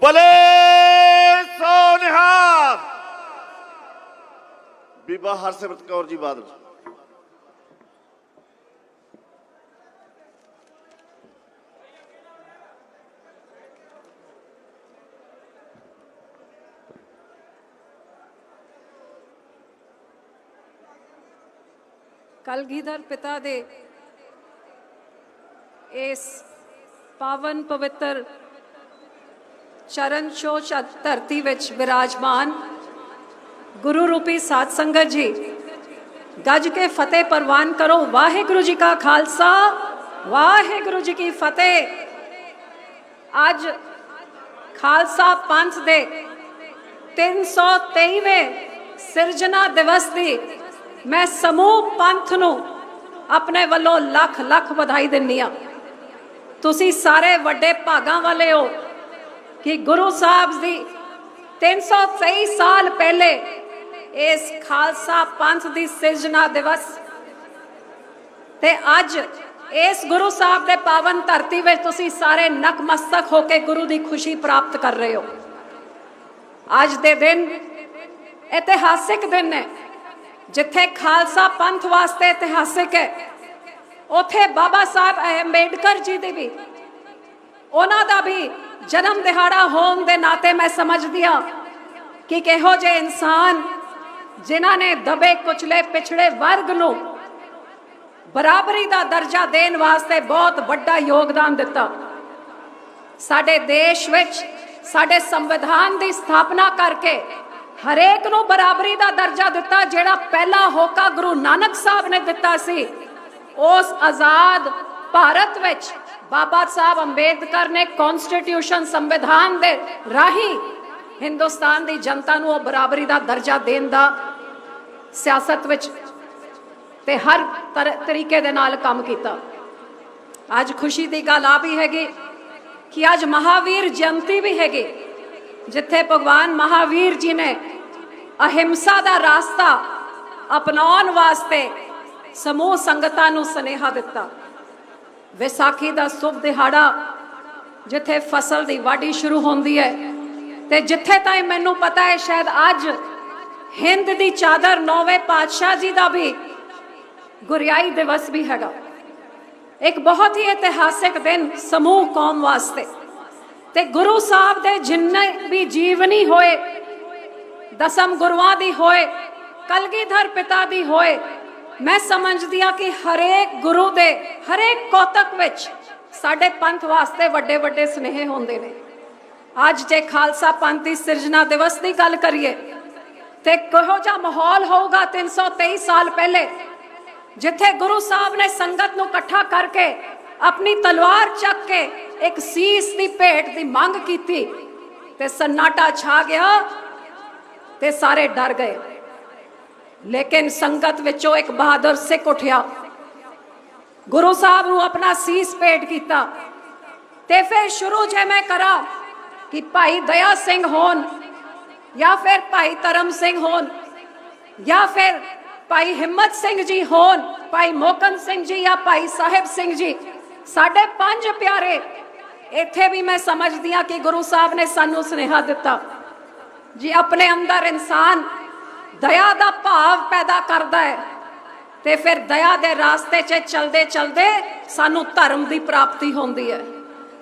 ਬਲੇ ਸੋ ਨਿਹਾਲ। ਬੀਬਾ ਹਰਸਿਮਰਤ ਕੌਰ ਜੀ ਬਾਦਲ। कलगीधर पिता दे इस पावन पवित्र चरण छोह धरती विच विराजमान गुरु रूपी साध संगत जी, गज के फतेह परवान करो। वाहिगुरु जी का खालसा, वाहिगुरु जी की फतेह। अज खालसा पंथ दे 323वें सिरजना दिवस की मैं समूह पंथ नूं अपने वालों लख लख बधाई दिन्नी आ। तुसी सारे वड्डे भागां वाले हो कि गुरु साहब जी 323 साल पहले इस खालसा पंथ दी सिरजना दिवस ते अज इस गुरु साहब दे पावन धरती में तुसी सारे नकमस्तक होके गुरु दी खुशी प्राप्त कर रहे हो। अज दे दिन इतिहासिक दिन है, जिथे खालसा पंथ वास्ते इतिहासिक है, उथे बाबा साहब अंबेडकर जी दे भी उन्हां दा भी जन्म दिहाड़ा होने के नाते मैं समझदी हाँ कि किहो जे इंसान जिन्हां ने दबे कुचले पिछड़े वर्ग नूं बराबरी का दर्जा देने वास्ते बहुत बड़ा योगदान दिता। साडे देश विच साडे संविधान की स्थापना करके हरेक नूं बराबरी का दर्जा दिता। जिहड़ा पहला होका गुरु नानक साहब ने दिता सी, उस आजाद भारत विच बाबा साहब अंबेडकर ने कॉन्स्टिट्यूशन संविधान दे राही हिंदुस्तान की जनता नूं बराबरी का दर्जा देने का सियासत विच ते हर तरीके दे नाल काम किया। अज खुशी की गल आ भी हैगी कि अज महावीर जयंती भी हैगी, जिथे भगवान महावीर जी ने अहिंसा का रास्ता अपनाने वास्ते समूह संगतां नूं सुनेहा दिता। विसाखी का शुभ दिहाड़ा जिथे फसल की वाढ़ी शुरू होंदी है, ते जिथे ताईं मैनूं पता है शायद अज हिंद की चादर नौवें पातशाह जी का भी गुरियाई दिवस भी हैगा। एक बहुत ही ऐतिहासिक दिन समूह कौम वास्ते। ते गुरु साहब दे जिन्ने भी जीवनी होए, दसम गुरुआं दी होए, कलगीधर पिता दी होए, मैं समझदी हां कि हरेक गुरु दे हरेक कौतक विच साडे पंथ वास्ते वड्डे वड्डे स्नेह होंदे ने। अज जे खालसा पंथ दी सिरजना दिवस की गल करिए ते किहो जिहा माहौल होगा 323 साल पहले, जिथे गुरु साहब ने संगत नूं इकट्ठा करके अपनी तलवार चक के एक सीस की भेंट की मंग की ते सन्नाटा छा गया ते सारे डर गए। लेकिन संगत विचों एक बहादुर सिख उठिया, गुरु साहब नूं अपना सीस भेंट किया। ते फिर शुरू जे मैं करा कि भाई दया सिंह होन या फिर भाई धर्म सिंह होन या फिर भाई हिम्मत सिंह जी होन, भाई मोहकन सिंह जी या भाई साहिब सिंह जी, साढ़े 5 प्यारे इत्थे भी मैं समझदी हां कि गुरु साहब ने सानू सुनेहा दिता जी अपने अंदर इंसान दया का भाव पैदा करता है ते फिर दया के रास्ते च चलते चलते सानू धर्म की प्राप्ति होंदी है।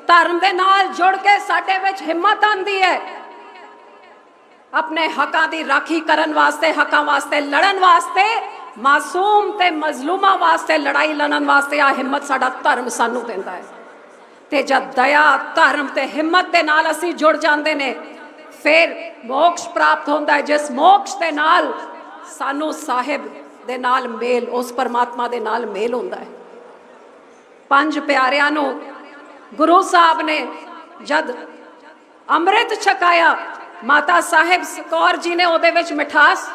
धर्म के नाल जुड़ के साडे विच हिम्मत आंदी है अपने हकां की राखी करन वास्ते, हकां वास्ते लड़न वास्ते, मासूम ते मजलूमा वास्ते लड़ाई लड़न वास्ते। आ हिम्मत साडा धर्म सानू देंदा है। ते जब दया धर्म ते हिम्मत के नाल असीं जुड़ जांदे ने, फिर मोक्ष प्राप्त होंदा है। जिस मोक्ष के नाल सानू साहिब दे नाल मेल, उस परमात्मा दे नाल मेल होंदा है। 5 प्यारियां नूं गुरु साहब ने जद अमृत छकाया, माता साहिब कौर जी ने उहदे विच मिठास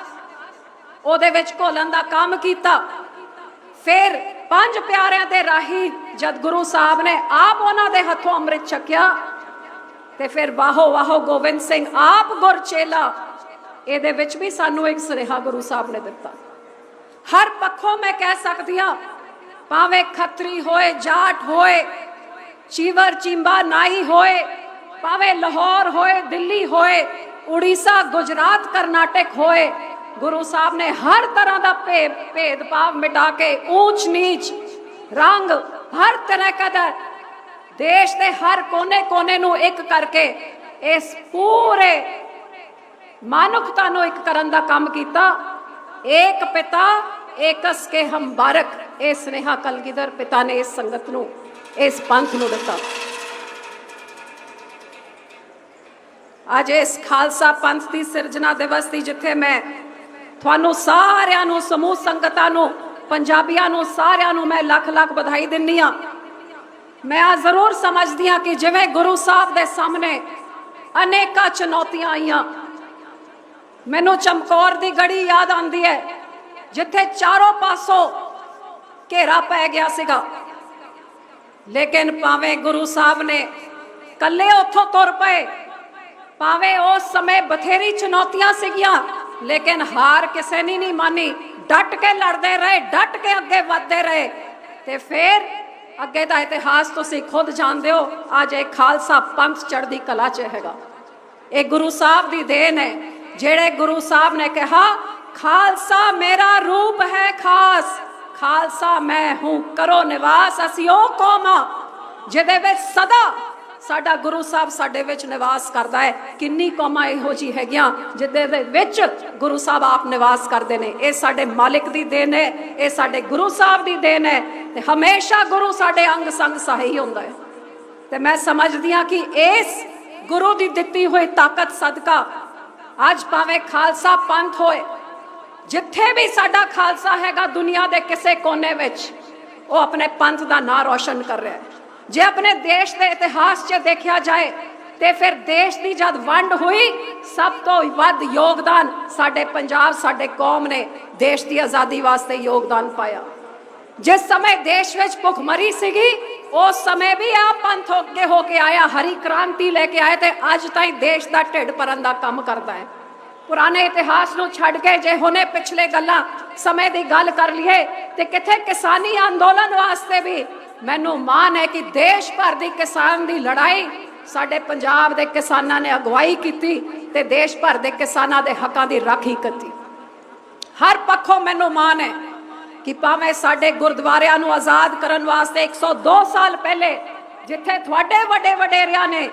उहदे विच घोलन दा काम कीता। फिर 5 प्यारियां दे राही जद गुरु साहब ने आप उन्हां दे हथों अमृत छकिया ते फिर वाहो वाहो गोविंद सिंह आप गुर चेला, इहदे विच भी सानू एक सुनेहा गुरु साहब ने दिता। हर पक्षों मैं कह सकती हाँ, भावें खत्री होए, जाट होए, चीवर चींबा नाई होए, ਭਾਵੇਂ ਲਾਹੌਰ ਹੋਏ, ਦਿੱਲੀ ਹੋਏ, उड़ीसा, गुजरात, कर्नाटक होए, गुरु साहब ने हर तरह का भेदभाव मिटा के ऊंच नीच रंग हर तरह का देश के हर कोने कोने नू एक करके इस पूरे मानुखता नू एक करन दा काम कीता। एक पिता एकस के हम बारक, ये स्नेहा कलगीधर पिता ने इस संगत नू, इस पंथ नू दिता। अज इस खालसा पंथ की सिरजना दिवस की जिथे मैं थानू सारियां नू, समूह संगतां नू, पंजाबियां नू सारियां नू मैं लख लख बधाई दिन्नी आ। मैं आ जरूर समझदी हाँ कि जिवें गुरु साहब दे सामने अनेका चुनौतियां आईयां। मैनू चमकौर दी गढ़ी याद आंदी है जिथे चारों पासों घेरा पै गया सीगा, लेकिन भावें गुरु साहब ने कल्ले उत्थों तुर पे, भावें उस समय बथेरी चुनौतियां सीगियां, लेकिन हार किसी ने नहीं मानी। डट के लड़ते रहे, डट के अगे बढ़ते रहे, ते फिर अगे का इतिहास तुसीं खुद जानते हो। अज एक खालसा पंथ चढ़दी कला च हैगा। ये गुरु साहब की देन है, जेड़े गुरु साहब ने कहा खालसा मेरा रूप है खास, खालसा मैं हूं करो निवास। असीं ओ कौम आ जिहदे विच सदा साडा गुरु साहब साडे विच निवास करता है। किन्नी कौमां इहो जी हैगियां जिहदे दे विच गुरु साहब आप निवास करते हैं। ये साडे मालिक दी देन है, ये साडे गुरु साहब दी देन है, ते हमेशा गुरु साडे अंग संग सही हुंदा है। ते मैं समझदी हां कि इस गुरु दी दित्ती हुई ताकत सदका अज भावें खालसा पंथ होए, जिथे भी साडा खालसा हैगा दुनिया दे किसे कोने विच, वो अपने पंथ दा नाम रोशन कर रहा है। जे अपने देश के इतिहास च देखा जाए तो फिर देश की जब वंड हुई सब तो वध योगदान साडे पंजाब, साडे कौम ने देश की आज़ादी वास्ते योगदान पाया। जिस समय देश में भुखमरी सीगी उस समय भी आप पंथ अगे होके आया, हरी क्रांति लेके आए, तो अज ताई देश का ढिड भरन का काम करता है। पुराने इतिहास नूं छड्ड के जे हुणे पिछले गल्लां समय की गल कर लीए तो किथे किसानी अंदोलन वास्ते भी मैनू मान है कि देश भर की किसान की लड़ाई साडे पंजाब के किसानां ने अगवाई की ते देश भर के किसानां दे हकां की राखी की। हर पक्षों मैनू मान है कि भावें साडे गुरुद्वारियां नूं आज़ाद करन वास्ते 102 साल पहले जिथे तुहाडे वड्डे वडेरियां ने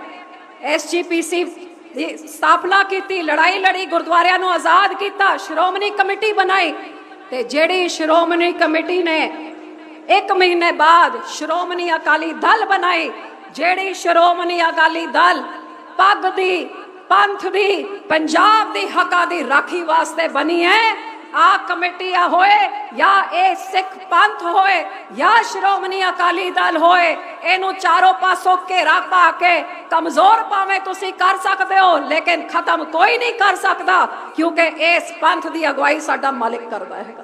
SGPC की स्थापना की, लड़ाई लड़ी, गुरुद्वारियां नूं आज़ाद किया, श्रोमणी कमेटी बनाई, ते जिहड़ी श्रोमणी कमेटी ने 1 महीने बाद श्रोमणी अकाली दल बनाई, जेड़ी श्रोमणी अकाली दल पग दी, पंथ दी, पंजाब दी हकां दी राखी वास्ते बनी है। आ कमेटी होए या ए सिख पंथ होए या श्रोमणी अकाली दल होए, इनू चारों पासों घेरा पा के कमजोर भावें तुसी कर सकते हो, लेकिन खत्म कोई नहीं कर सकता, क्योंकि इस पंथ की अगवाई साडा मालिक करता है।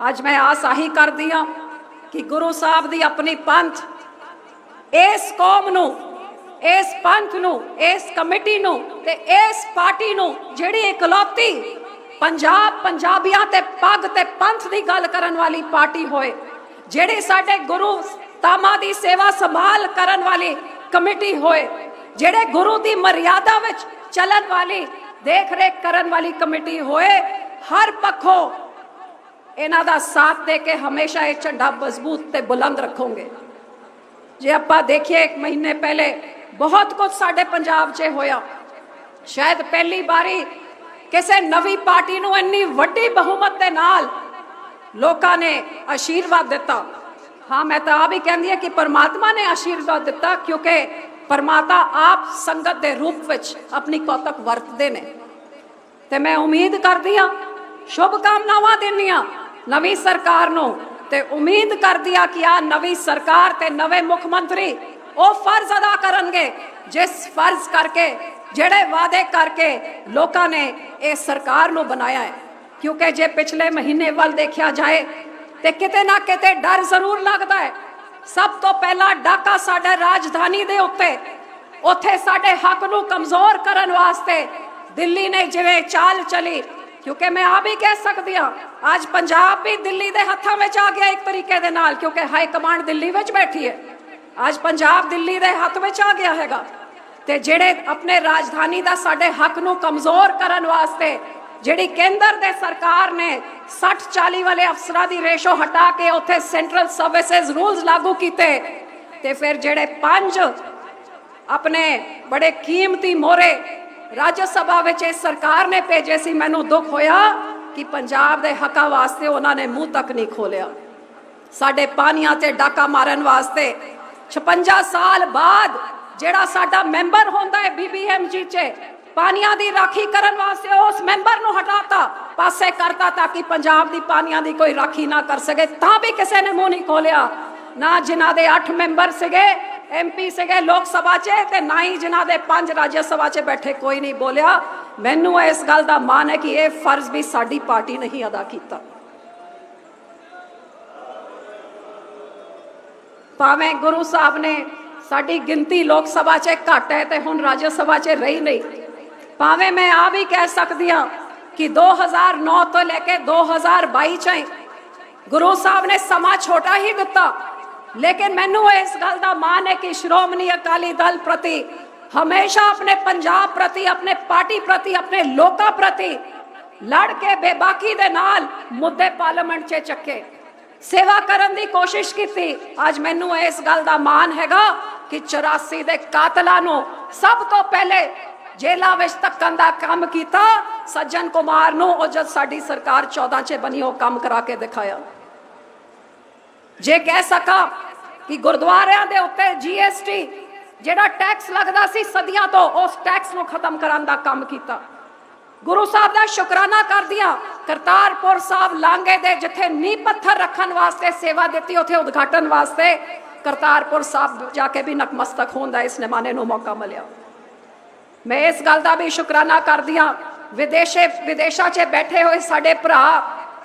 अज मैं आस आही करदी हां कि गुरु साहब की अपनी पंथ इस कौम नू, इस पंथ नू, इस कमेटी नू ते इस पार्टी नू जिहड़ी इकलौती पंजाब पंजाबियां ते पग ते पंथ की गल करन वाली पार्टी होए, जिहड़ी साडे गुरु तामा की सेवा संभाल करन वाली कमेटी होए, जिहड़े गुरु की मर्यादा विच चलन वाली देख रेख करन वाली कमेटी होए, हर पक्षों इन्हां दा साथ दे के हमेशा ये झंडा मजबूत ते बुलंद रखोगे। जे आपां देखिए 1 महीने पहले बहुत कुछ साडे पंजाब च होया, शायद पहली बारी किसी नवी पार्टी नूं इन्नी वड्डी बहुमत दे नाल लोकां ने आशीर्वाद दिता। हाँ, मैं तो आ भी कहंदी हां कि परमात्मा ने आशीर्वाद दिता, क्योंकि परमात्मा आप संगत के रूप विच अपनी कौतक वरतदे ने। ते मैं उम्मीद करदी हां, शुभकामनावां दिंदी हां नवी सरकार नूं, ते उम्मीद करदी हां कि आ नवी सरकार ते नवे मुख मंत्री वो फर्ज अदा करनगे जिस फर्ज करके जेड़े वादे करके लोकां ने इस सरकार नूं बनाया है। क्योंकि जे पिछले महीने वाल देखा जाए तो किते ना किते डर जरूर लगता है। सब तो पहला डाका साडे राजधानी दे उत्ते, उत्थे साडे हक नूं कमजोर करन वास्ते दिल्ली ने जिवें चाल चली, क्योंकि मैं आ भी कह सकती हाँ आज पंजाब भी दिल्ली के हथों में आ गया एक तरीके दे नाल, क्योंकि हाई कमांड दिल्ली में बैठी है। आज पंजाब दिल्ली के हथ में आ गया हैगा। ਤੇ ਜਿਹੜੇ ਆਪਣੇ ਰਾਜਧਾਨੀ ਦਾ ਸਾਡੇ ਹੱਕ ਨੂੰ ਕਮਜ਼ੋਰ ਕਰਨ ਵਾਸਤੇ ਜਿਹੜੀ ਕੇਂਦਰ ਦੇ ਸਰਕਾਰ ਨੇ 60-40 ਵਾਲੇ ਅਫਸਰਾਂ ਦੀ ਰੇਸ਼ੋ ਹਟਾ ਕੇ ਉੱਥੇ ਸੈਂਟਰਲ ਸਰਵਿਸਿਜ਼ ਰੂਲਸ ਲਾਗੂ ਕੀਤੇ ਤੇ ਫਿਰ ਜਿਹੜੇ 5 ਆਪਣੇ ਬੜੇ ਕੀਮਤੀ ਮੋਹਰੇ ਰਾਜ ਸਭਾ ਵਿੱਚ ਇਸ ਸਰਕਾਰ ਨੇ ਭੇਜੇ ਸੀ, ਮੈਨੂੰ ਦੁੱਖ ਹੋਇਆ ਕਿ ਪੰਜਾਬ ਦੇ ਹੱਕਾਂ ਵਾਸਤੇ ਉਹਨਾਂ ਨੇ ਮੂੰਹ ਤੱਕ ਨਹੀਂ ਖੋਲਿਆ। ਸਾਡੇ ਪਾਣੀਆਂ ਤੇ ਡਾਕਾ ਮਾਰਨ ਵਾਸਤੇ 56 ਸਾਲ ਬਾਅਦ ਜਿਹੜਾ ਸਾਡਾ ਮੈਂਬਰ ਹੁੰਦਾ ਹੈ BBMG 'ਚ ਪਾਣੀਆਂ ਦੀ ਰਾਖੀ ਕਰਨ ਵਾਸਤੇ ਉਸ ਮੈਂਬਰ ਨੂੰ ਹਟਾਤਾ, ਪਾਸੇ ਕਰਤਾ ਤਾਂ ਕਿ ਪੰਜਾਬ ਦੀ ਪਾਣੀਆਂ ਦੀ ਕੋਈ ਰਾਖੀ ਨਾ ਕਰ ਸਕੇ। ਤਾਂ ਵੀ ਕਿਸੇ ਨੇ ਮੂੰਹ ਨਹੀਂ ਖੋਲਿਆ, ਨਾ ਜਿਨ੍ਹਾਂ ਦੇ 8 ਮੈਂਬਰ ਸੀਗੇ MP ਸੀਗੇ ਲੋਕ ਸਭਾ 'ਚ ਤੇ ਨਾ ਹੀ ਜਿਨ੍ਹਾਂ ਦੇ 5 ਰਾਜ ਸਭਾ 'ਚ ਬੈਠੇ, ਕੋਈ ਨਹੀਂ ਬੋਲਿਆ। ਮੈਨੂੰ ਇਸ ਗੱਲ ਦਾ ਮਾਣ ਹੈ ਕਿ ਇਹ ਫਰਜ਼ ਵੀ ਸਾਡੀ ਪਾਰਟੀ ਨਹੀਂ ਅਦਾ ਕੀਤਾ। ਭਾਵੇਂ ਗੁਰੂ ਸਾਹਿਬ ਨੇ ਸਾਡੀ ਗਿਣਤੀ ਲੋਕ ਸਭਾ 'ਚ ਘੱਟ ਹੈ ਤੇ ਹੁਣ ਰਾਜ ਸਭਾ 'ਚ ਰਹੀ ਨਹੀਂ, ਭਾਵੇਂ ਮੈਂ ਆ ਵੀ ਕਹਿ ਸਕਦੀ ਹਾਂ ਕਿ 2009 ਤੋਂ ਲੈ ਕੇ 2022 'ਚ ਗੁਰੂ ਸਾਹਿਬ ਨੇ ਸਮਾਂ ਛੋਟਾ ਹੀ ਦਿੱਤਾ, लेकिन मैनू इस गल का मान है कि श्रोमणी अकाली दल प्रति हमेशा अपने पंजाब प्रति, अपने पार्टी प्रति, अपने लोगों प्रति लड़ के बेबाकी दे नाल मुद्दे पार्लियामेंट च चके सेवा करन दी कोशिश की। आज मैनू इस गल का मान हैगा कि 84 दे कातलां नूं सब तो पहले जेलां विच धक्कण दा काम कीता सज्जन कुमार नूं, और जद साडी सरकार 14 च बनी वो काम करा के दिखाया। जे कह सका कि गुरुद्वारियां दे उत्ते GST जेड़ा टैक्स लगदा सी सदियां तो उस टैक्स नूं खत्म कराने दा काम कीता। गुरु साहब दा शुकराना कर दिया। करतारपुर साहब लांघे दे जिथे नींह पत्थर रखन वास्ते सेवा दी उथे उद्घाटन वास्ते करतारपुर साहब जाके भी नतमस्तक होने दा इस निमाने नूं मौका मिलिया। मैं इस गल दा भी शुकराना कर दिया विदेशा च बैठे हुए साडे भरा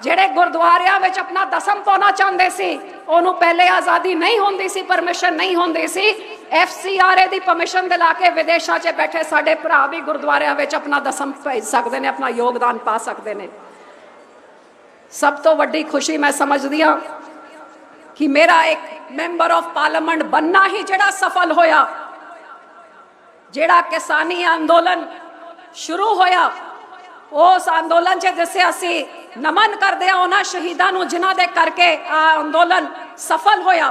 ਜਿਹੜੇ ਗੁਰਦੁਆਰਿਆਂ ਵਿੱਚ ਆਪਣਾ ਦਸਮ ਪਾਉਣਾ ਚਾਹੁੰਦੇ ਸੀ, ਉਹਨੂੰ ਪਹਿਲੇ ਆਜ਼ਾਦੀ ਨਹੀਂ ਹੁੰਦੀ ਸੀ, ਪਰਮਿਸ਼ਨ ਨਹੀਂ ਹੁੰਦੀ ਸੀ, FCRA ਦੀ ਪਰਮਿਸ਼ਨ ਦਿਲਾ ਕੇ ਵਿਦੇਸ਼ਾਂ 'ਚ ਬੈਠੇ ਸਾਡੇ ਭਰਾ ਵੀ ਗੁਰਦੁਆਰਿਆਂ ਵਿੱਚ ਆਪਣਾ ਦਸਮ ਭੇਜ ਸਕਦੇ ਨੇ, ਆਪਣਾ ਯੋਗਦਾਨ ਪਾ ਸਕਦੇ ਨੇ। ਸਭ ਤੋਂ ਵੱਡੀ ਖੁਸ਼ੀ ਮੈਂ ਸਮਝਦੀ ਹਾਂ ਕਿ ਮੇਰਾ ਇੱਕ ਮੈਂਬਰ ਆਫ ਪਾਰਲੀਮੈਂਟ ਬੰਨਾ ਹੀ ਜਿਹੜਾ ਸਫਲ ਹੋਇਆ, ਜਿਹੜਾ ਕਿਸਾਨੀ ਅੰਦੋਲਨ ਸ਼ੁਰੂ ਹੋਇਆ उस अंदोलन च जिसे असी नमन करते हैं उन्होंने शहीदों को जिन्हों के करके अंदोलन सफल होया।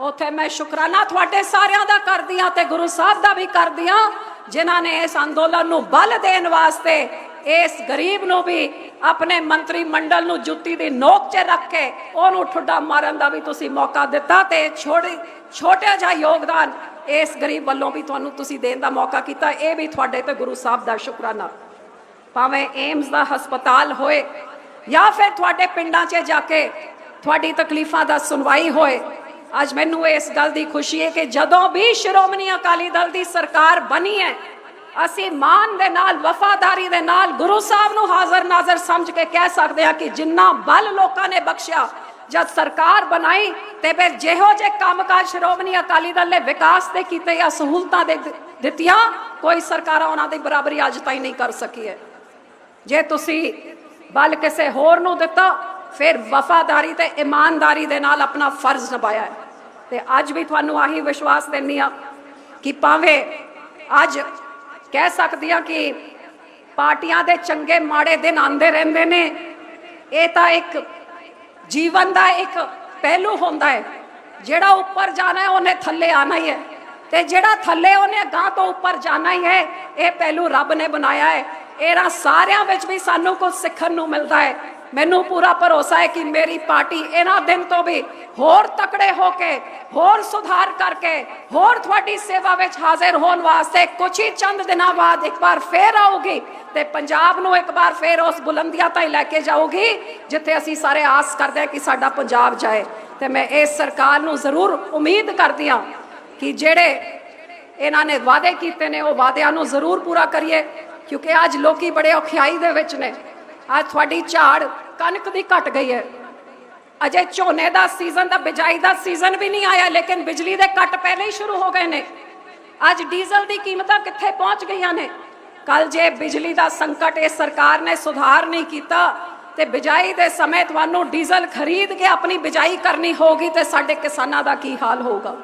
उत्थे मैं शुकराना थोड़े सारियां दा कर दिया ते गुरु साहब दा भी कर दिया जिन्हों ने इस अंदोलन नूं बल देने वास्ते इस गरीब नूं भी अपने मंत्री मंडल नूं जुत्ती दी नोक च रख के उहनूं ठुड्डा मारन दा भी तुसीं मौका दिता ते छोटा जिहा योगदान इस गरीब वालों भी तुहानूं तुसीं देण दा मौका कीता। ये भी तुहाडे ते गुरु साहब दा शुकराना। भावें एम्स का हस्पताल होए या फिर थोड़े पिंडां च जाके थोड़ी तकलीफां दा सुनवाई होए, अज मैनू इस गल की खुशी है कि जदों भी श्रोमणी अकाली दल की सरकार बनी है असी मान दे नाल वफादारी दे नाल गुरु साहब नूं हाज़र नाज़र समझ के कह सकते हैं कि जिन्ना बल लोगों ने बख्शिया जब सरकार बनाई तो फिर जिहो जे कामकाज श्रोमणी अकाली दल ने विकास दे कीते या सहूलतां दे दित्तियां, कोई सरकार उन्हां दी बराबरी अज ताईं नहीं कर सकी है। जे तुसी बल किसी होर नूं दिता फिर वफादारी ते ईमानदारी दे नाल अपना फर्ज निभाया है। ते अज भी तुहानूं आही विश्वास दिंदी हां कि भावें अज कह सकदी हां कि पार्टियां दे चंगे माड़े दिन आंदे रहिंदे ने, ये तां एक जीवन का एक पहलू होंदा है। जिहड़ा उपर जाना है उन्हें थल्ले आना ही है, ते जिहड़ा थल्ले उन्हें गां तो उपर जाना ही है। ये पहलू रब ने बनाया है। इन्हां सारियां विच भी सानू कुछ सीखण नूं मिलदा है। मैनू पूरा भरोसा है कि मेरी पार्टी इन्हां दिन तो भी होर तकड़े होके होर सुधार करके होर तुहाडी सेवा विच हाजिर होने वास्ते कुछ ही चंद दिनों बाद एक बार फिर आऊगी ते पंजाब नूं एक बार फिर उस बुलंदियां ताईं लैके जाऊगी जिथे असीं सारे आस करदे हैं कि साडा पंजाब जाए। ते मैं इस सरकार नूं जरूर उम्मीद करदी हां कि जिहड़े इन्हां ने वादे कीते ने वो वादियां नूं जरूर पूरा करिए, क्योंकि अज लोग बड़े औखियाई दे विच ने। अज थोड़ी झाड़ कणक दी घट गई है, अजे झोने का सीजन का बिजाई का सीजन भी नहीं आया लेकिन बिजली के कट पहले ही शुरू हो गए ने। अज डीजल की कीमतां कित्थे पहुंच गई ने। कल जे बिजली का संकट इस सरकार ने सुधार नहीं किया तो बिजाई के समय तुहानूं डीजल खरीद के अपनी बिजाई करनी होगी तो साडे किसानां दा की हाल होगा।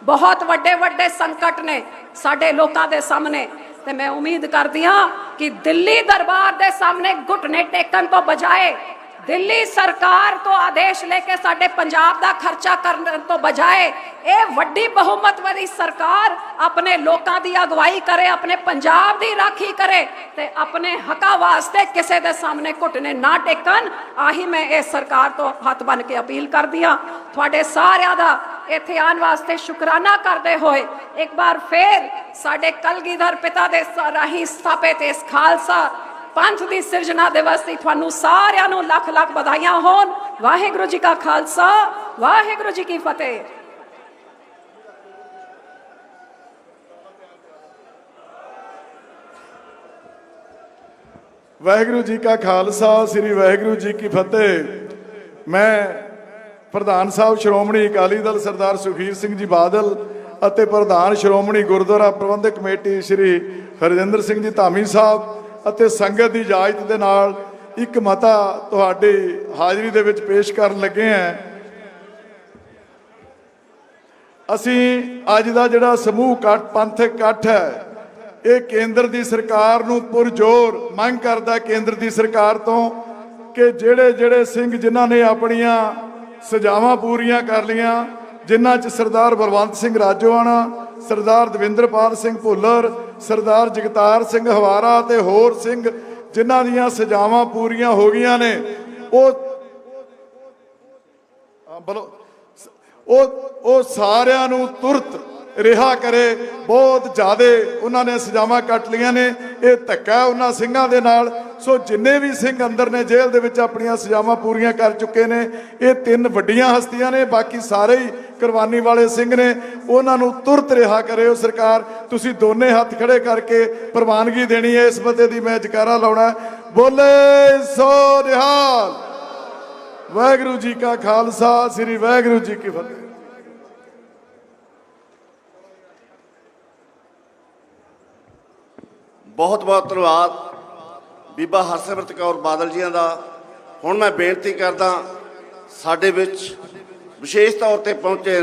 ਬਹੁਤ ਵੱਡੇ ਵੱਡੇ ਸੰਕਟ ਨੇ ਸਾਡੇ ਲੋਕਾਂ ਦੇ ਸਾਹਮਣੇ ਤੇ ਮੈਂ ਉਮੀਦ ਕਰਦੀ ਹਾਂ ਕਿ ਦਿੱਲੀ ਦਰਬਾਰ ਦੇ ਸਾਹਮਣੇ ਘੁਟਨੇ ਟੇਕਣ ਤੋਂ ਬਜਾਏ ਦਿੱਲੀ ਸਰਕਾਰ ਤੋਂ ਆਦੇਸ਼ ਲੈ ਕੇ ਸਾਡੇ ਪੰਜਾਬ ਦਾ ਖਰਚਾ ਕਰਨ ਤੋਂ ਬਜਾਏ ਇਹ ਵੱਡੀ ਬਹੁਮਤ ਵਾਲੀ ਸਰਕਾਰ ਆਪਣੇ ਲੋਕਾਂ ਦੀ ਅਗਵਾਈ ਕਰੇ, ਆਪਣੇ ਪੰਜਾਬ ਦੀ ਰਾਖੀ ਕਰੇ ਤੇ ਆਪਣੇ ਹੱਕਾਂ ਵਾਸਤੇ ਕਿਸੇ ਦੇ ਸਾਹਮਣੇ ਘੁਟਨੇ ਨਾ ਟੇਕਣ। ਆਹੀ ਮੈਂ ਇਸ ਸਰਕਾਰ ਤੋਂ ਹੱਥ ਬੰਨ ਕੇ ਅਪੀਲ ਕਰਦੀ ਹਾਂ। ਤੁਹਾਡੇ ਸਾਰਿਆਂ ਦਾ ਇੱਥੇ ਆਉਣ ਵਾਸਤੇ ਸ਼ੁਕਰਾਨਾ ਕਰਦੇ ਹੋਏ ਇੱਕ ਵਾਰ ਫੇਰ ਸਾਡੇ ਕਲਗੀਧਰ ਪਿਤਾ ਦੇ ਰਾਹੀਂ ਸਥਾਪਿਤ ਇਸ ਖਾਲਸਾ ਪੰਥ ਦੀ ਸਿਰਜਣਾ ਦਿਵਸ ਦੀ ਤੁਹਾਨੂੰ ਸਾਰਿਆਂ ਨੂੰ ਲੱਖ ਲੱਖ ਵਧਾਈਆਂ ਹੋਣ। ਵਾਹਿਗੁਰੂ ਜੀ ਕਾ ਖਾਲਸਾ, ਵਾਹਿਗੁਰੂ ਜੀ ਕੀ ਫਤਿਹ। ਵਾਹਿਗੁਰੂ ਜੀ ਕਾ ਖਾਲਸਾ, ਸ੍ਰੀ ਵਾਹਿਗੁਰੂ ਜੀ ਕੀ ਫਤਿਹ। ਮੈਂ ਪ੍ਰਧਾਨ ਸਾਹਿਬ ਸ਼੍ਰੋਮਣੀ ਅਕਾਲੀ ਦਲ ਸਰਦਾਰ ਸੁਖਬੀਰ ਸਿੰਘ ਜੀ ਬਾਦਲ ਅਤੇ ਪ੍ਰਧਾਨ ਸ਼੍ਰੋਮਣੀ ਗੁਰਦੁਆਰਾ ਪ੍ਰਬੰਧਕ ਕਮੇਟੀ ਸ੍ਰੀ ਹਰਜਿੰਦਰ ਸਿੰਘ ਜੀ ਧਾਮੀ ਸਾਹਿਬ ਅਤੇ ਸੰਗਤ ਦੀ ਇਜਾਜ਼ਤ ਦੇ ਨਾਲ ਇੱਕ ਮਤਾ ਤੁਹਾਡੀ ਹਾਜ਼ਰੀ ਦੇ ਵਿੱਚ ਪੇਸ਼ ਕਰਨ ਲੱਗੇ ਹਾਂ। ਅਸੀਂ ਅੱਜ ਦਾ ਜਿਹੜਾ ਸਮੂਹ ਪੰਥਕ ਇਕੱਠ ਹੈ, ਇਹ ਕੇਂਦਰ ਦੀ ਸਰਕਾਰ ਨੂੰ ਪੁਰਜ਼ੋਰ ਮੰਗ ਕਰਦਾ ਕੇਂਦਰ ਦੀ ਸਰਕਾਰ ਤੋਂ ਕਿ ਜਿਹੜੇ ਸਿੰਘ ਜਿਨ੍ਹਾਂ ਨੇ ਆਪਣੀਆਂ ਸਜ਼ਾਵਾਂ ਪੂਰੀਆਂ ਕਰ ਲੀਆਂ, ਜਿਨ੍ਹਾਂ 'ਚ ਸਰਦਾਰ ਬਲਵੰਤ ਸਿੰਘ ਰਾਜੋਆਣਾ, ਸਰਦਾਰ ਦਵਿੰਦਰਪਾਲ ਸਿੰਘ ਭੁੱਲਰ, ਸਰਦਾਰ ਜਗਤਾਰ ਸਿੰਘ ਹਵਾਰਾ ਤੇ ਹੋਰ ਸਿੰਘ ਜਿਨ੍ਹਾਂ ਦੀਆਂ ਸਜ਼ਾਵਾਂ ਪੂਰੀਆਂ ਹੋ ਗਈਆਂ ਨੇ, ਉਹ ਸਾਰਿਆਂ ਨੂੰ ਤੁਰਤ ਰਿਹਾ ਕਰੇ। ਬਹੁਤ ਜ਼ਿਆਦਾ ਉਹਨਾਂ ਨੇ ਸਜ਼ਾਵਾਂ ਕੱਟ ਲਈਆਂ ਨੇ, ਇਹ ਧੱਕਾ ਉਹਨਾਂ ਸਿੰਘਾਂ ਦੇ ਨਾਲ। ਸੋ ਜਿੰਨੇ ਵੀ ਸਿੰਘ ਅੰਦਰ ਨੇ ਜੇਲ੍ਹ ਦੇ ਵਿੱਚ ਆਪਣੀਆਂ ਸਜ਼ਾਵਾਂ ਪੂਰੀਆਂ ਕਰ ਚੁੱਕੇ ਨੇ, ਇਹ 3 ਵੱਡੀਆਂ ਹਸਤੀਆਂ ਨੇ, ਬਾਕੀ ਸਾਰੇ ਹੀ ਕੁਰਬਾਨੀ ਵਾਲੇ ਸਿੰਘ ਨੇ, ਉਹਨਾਂ ਨੂੰ ਤੁਰਤ ਰਿਹਾ ਕਰੇ ਉਹ ਸਰਕਾਰ। ਤੁਸੀਂ ਦੋਨੇ ਹੱਥ ਖੜੇ ਕਰਕੇ ਪ੍ਰਵਾਨਗੀ ਦੇਣੀ ਹੈ। ਇਸ ਮਤੇ ਦੀ ਮੈਂ ਜਕਾਰਾ ਲਾਉਣਾ। ਬੋਲੇ ਸੋ ਨਿਹਾਲ। ਵਾਹਿਗੁਰੂ ਜੀ ਕਾ ਖਾਲਸਾ, ਸ੍ਰੀ ਵਾਹਿਗੁਰੂ ਜੀ ਕੀ ਫਤਿਹ। ਬਹੁਤ ਬਹੁਤ ਧੰਨਵਾਦ ਬੀਬਾ ਹਰਸਿਮਰਤ ਕੌਰ ਬਾਦਲ ਜੀਆਂ ਦਾ। ਹੁਣ ਮੈਂ ਬੇਨਤੀ ਕਰਦਾ, ਸਾਡੇ ਵਿੱਚ ਵਿਸ਼ੇਸ਼ ਤੌਰ ਤੇ ਪਹੁੰਚੇ